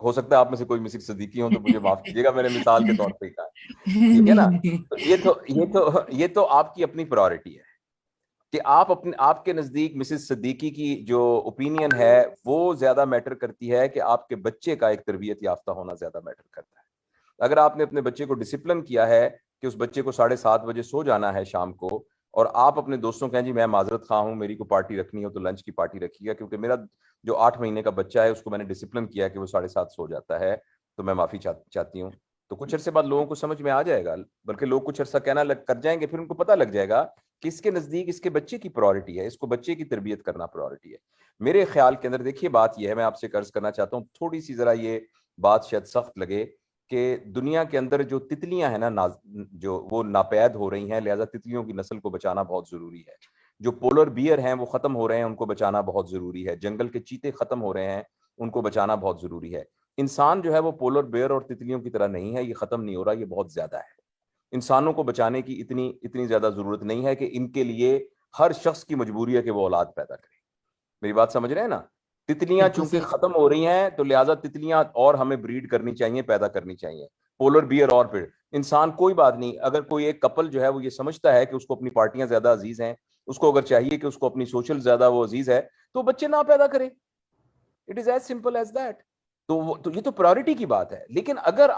ہو سکتا ہے آپ میں سے کوئی مسز صدیقی ہوں تو مجھے معاف کیجیے گا, میں نے مثال کے طور پہ کہا, ٹھیک ہے نا. یہ تو آپ کی اپنی پرائورٹی ہے کہ آپ کے نزدیک مسز صدیقی کی جو اوپینین ہے وہ زیادہ میٹر کرتی ہے کہ آپ کے بچے کا ایک تربیت یافتہ ہونا زیادہ میٹر کرتا ہے. اگر آپ نے اپنے بچے کو ڈسپلن کیا ہے کہ اس بچے کو 7:30 بجے سو جانا ہے شام کو, اور آپ اپنے دوستوں کہیں جی میں معذرت خواہ ہوں, میری کو پارٹی رکھنی ہو تو لنچ کی پارٹی رکھیے گا کیونکہ میرا جو 8 مہینے کا بچہ ہے اس کو میں نے ڈسپلن کیا کہ وہ 7:30 سو جاتا ہے, تو میں معافی چاہتی ہوں. تو کچھ عرصے بعد لوگوں کو سمجھ میں آ جائے گا, بلکہ لوگ کچھ عرصہ کہنا کر جائیں گے, پھر ان کو پتہ لگ جائے گا کہ اس کے نزدیک اس کے بچے کی پرائورٹی ہے, اس کو بچے کی تربیت کرنا پرائورٹی ہے. میرے خیال کے اندر دیکھیے بات یہ ہے, میں آپ سے عرض کرنا چاہتا ہوں, تھوڑی سی ذرا یہ بات شاید سخت لگے کہ دنیا کے اندر جو تتلیاں ہیں نا جو وہ ناپید ہو رہی ہیں, لہذا تتلیوں کی نسل کو بچانا بہت ضروری ہے. جو پولر بیئر ہیں وہ ختم ہو رہے ہیں, ان کو بچانا بہت ضروری ہے. جنگل کے چیتے ختم ہو رہے ہیں, ان کو بچانا بہت ضروری ہے. انسان جو ہے وہ پولر بیئر اور تتلیوں کی طرح نہیں ہے, یہ ختم نہیں ہو رہا, یہ بہت زیادہ ہے. انسانوں کو بچانے کی اتنی زیادہ ضرورت نہیں ہے کہ ان کے لیے ہر شخص کی مجبوری ہے کہ وہ اولاد پیدا کرے. میری بات سمجھ رہے ہیں نا. تتلیاں چونکہ ختم ہو رہی ہیں تو لہٰذا تتلیاں اور ہمیں بریڈ کرنی چاہیے, پیدا کرنی چاہیے. پولر بیئر اور پھر انسان کوئی بات نہیں, اگر کوئی ایک کپل جو ہے وہ یہ سمجھتا ہے کہ اس کو اپنی پارٹیاں زیادہ عزیز ہیں, اس کو اگر چاہیے کہ اس کو اپنی سوشل زیادہ وہ عزیز ہے, تو بچے نہ پیدا کرے. It is as simple as that. تو یہ تو پرائورٹی کی بات ہے. لیکن اگر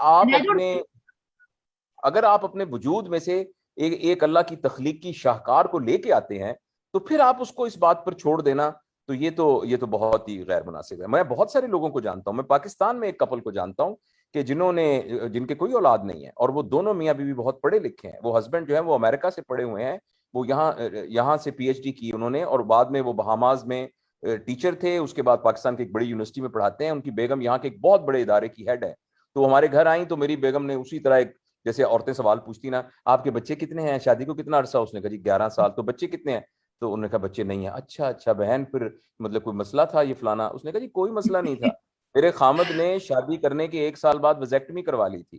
آپ اپنے وجود میں سے ایک اللہ کی تخلیق کی شاہکار کو لے کے آتے ہیں تو پھر آپ اس کو اس بات پر چھوڑ دینا, تو یہ تو بہت ہی غیر مناسب ہے. میں بہت سارے لوگوں کو جانتا ہوں, میں پاکستان میں ایک کپل کو جانتا ہوں کہ جن کے کوئی اولاد نہیں ہے, اور وہ دونوں میاں بیوی بہت پڑھے لکھے ہیں. وہ ہسبینڈ جو ہے وہ امریکہ سے پڑھے ہوئے ہیں, وہ یہاں سے پی ایچ ڈی کی انہوں نے, اور بعد میں وہ بہاماز میں ٹیچر تھے, اس کے بعد پاکستان کی ایک بڑی یونیورسٹی میں پڑھاتے ہیں. ان کی بیگم یہاں کے ایک بہت بڑے ادارے کی ہیڈ ہے. تو ہمارے گھر آئیں تو میری بیگم نے اسی طرح ایک جیسے عورتیں سوال پوچھتی نا, آپ کے بچے کتنے ہیں, شادی کو کتنا عرصہ, اس نے کہا جی 11 سال. تو بچے کتنے ہیں, تو انہوں نے کہا بچے نہیں ہیں. اچھا بہن, پھر مطلب کوئی مسئلہ تھا یہ فلانا. اس نے کہا جی کوئی مسئلہ نہیں تھا, میرے خامد نے شادی کرنے کے 1 سال بعد وزیکٹمی کروا لی تھی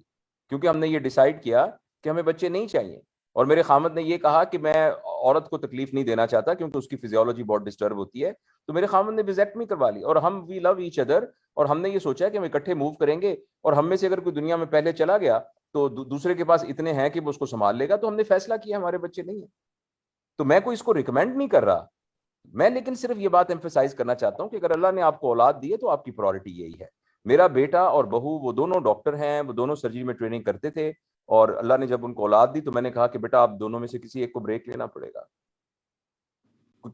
کیونکہ ہم نے یہ ڈیسائیڈ کیا کہ ہمیں بچے نہیں چاہیے. اور میرے خامد نے یہ کہا کہ میں عورت کو تکلیف نہیں دینا چاہتا کیونکہ اس کی فزیولوجی بہت ڈسٹرب ہوتی ہے, تو میرے خامد نے وزیکٹمی کروا لی. اور ہم وی لو ایچ ادر, اور ہم نے یہ سوچا کہ ہم اکٹھے موو کریں گے, اور ہم میں سے اگر کوئی دنیا میں پہلے چلا گیا تو دوسرے کے پاس اتنے ہیں کہ وہ اس کو سنبھال لے گا. تو ہم نے فیصلہ کیا ہمارے بچے نہیں ہیں. تو میں کوئی اس کو ریکمینڈ نہیں کر رہا, میں لیکن صرف یہ بات ایمفیسائز کرنا چاہتا ہوں کہ اگر اللہ نے آپ کو اولاد دی ہے تو آپ کی پرائورٹی یہی ہے. میرا بیٹا اور بہو وہ دونوں ڈاکٹر ہیں, وہ دونوں سرجری میں ٹریننگ کرتے تھے, اور اللہ نے جب ان کو اولاد دی تو میں نے کہا کہ بیٹا آپ دونوں میں سے کسی ایک کو بریک لینا پڑے گا,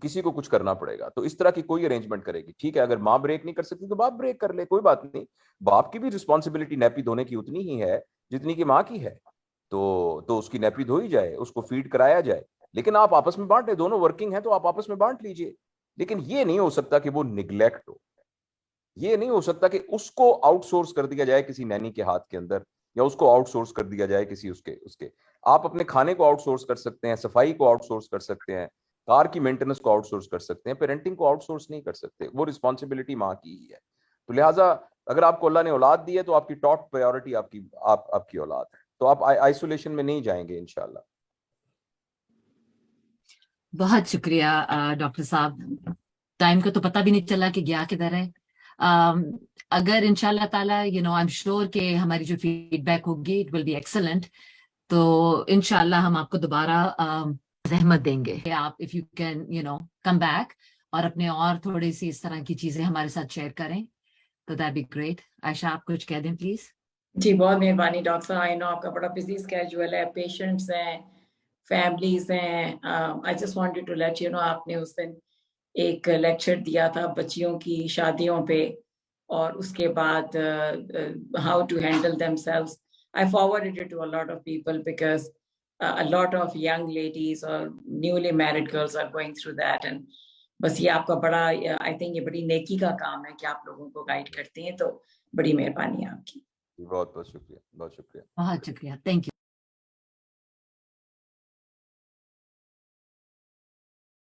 کسی کو کچھ کرنا پڑے گا. تو اس طرح کی کوئی ارینجمنٹ کرے گی, ٹھیک ہے, اگر ماں بریک نہیں کر سکتی تو باپ بریک کر لے, کوئی بات نہیں. باپ کی بھی رسپانسبلٹی نیپی دھونے کی اتنی ہی ہے جتنی کہ ماں کی ہے, تو اس کی نیپی دھوئی جائے, اس کو فیڈ کرایا جائے, لیکن آپ آپس میں بانٹیں, دونوں ورکنگ ہیں تو آپ آپس میں بانٹ لیجئے. لیکن یہ نہیں ہو سکتا کہ وہ نگلیکٹ ہو, یہ نہیں ہو سکتا کہ اس کو آؤٹ سورس کر دیا جائے کسی نینی کے ہاتھ کے اندر, یا اس کو آؤٹ سورس کر دیا جائے کسی اس کے. آپ اپنے کھانے کو آؤٹ سورس کر سکتے ہیں, صفائی کو آؤٹ سورس کر سکتے ہیں, کار کی مینٹیننس کو آؤٹ سورس کر سکتے ہیں, پیرنٹنگ کو آؤٹ سورس نہیں کر سکتے. وہ رسپانسبلٹی ماں کی ہی ہے. تو لہٰذا اگر آپ کو اللہ نے اولاد دی ہے تو آپ کی ٹاپ پرائیورٹی آپ کی اولاد ہے, تو آپ آئسولیشن میں نہیں جائیں گے انشاءاللہ. بہت شکریہ ڈاکٹر صاحب, ٹائم کا تو پتہ بھی نہیں چلا کہ گیا کدھر ہے. اگر ان شاء اللہ تعالیٰ آئی ایم شیور کہ ہماری جو فیڈ بیک ہوگی اٹ ول بی ایکسلنٹ, تو ان شاء اللہ ہم آپ کو دوبارہ زحمت دیں گے کہ آپ if you can come back اور اپنے اور تھوڑی سی اس طرح کی چیزیں ہمارے ساتھ شیئر کریں, تو دیٹ بی گریٹ. عائشہ آپ کچھ کہہ دیں پلیز. جی بہت مہربانی ڈاکٹر صاحب. آئی نو آپ کا بڑا بزی اسکیجول ہے, پیشنٹس ہیں, فیملیز ہیں. I just wanted to let you know, آپ نے اس دن ایک لیکچر دیا تھا بچیوں کی شادیوں پہ, اور اس کے بعد how to handle themselves. I forwarded it to a lot of people because a lot of young ladies or newly married girls are going through that. And بس یہ آپ کا بڑا I think یہ بڑی نیکی کا کام ہے کہ آپ لوگوں کو گائیڈ کرتے ہیں, تو بڑی مہربانی ہے آپ کی. بہت بہت شکریہ, بہت شکریہ. بہت شکریہ, تھینک یو.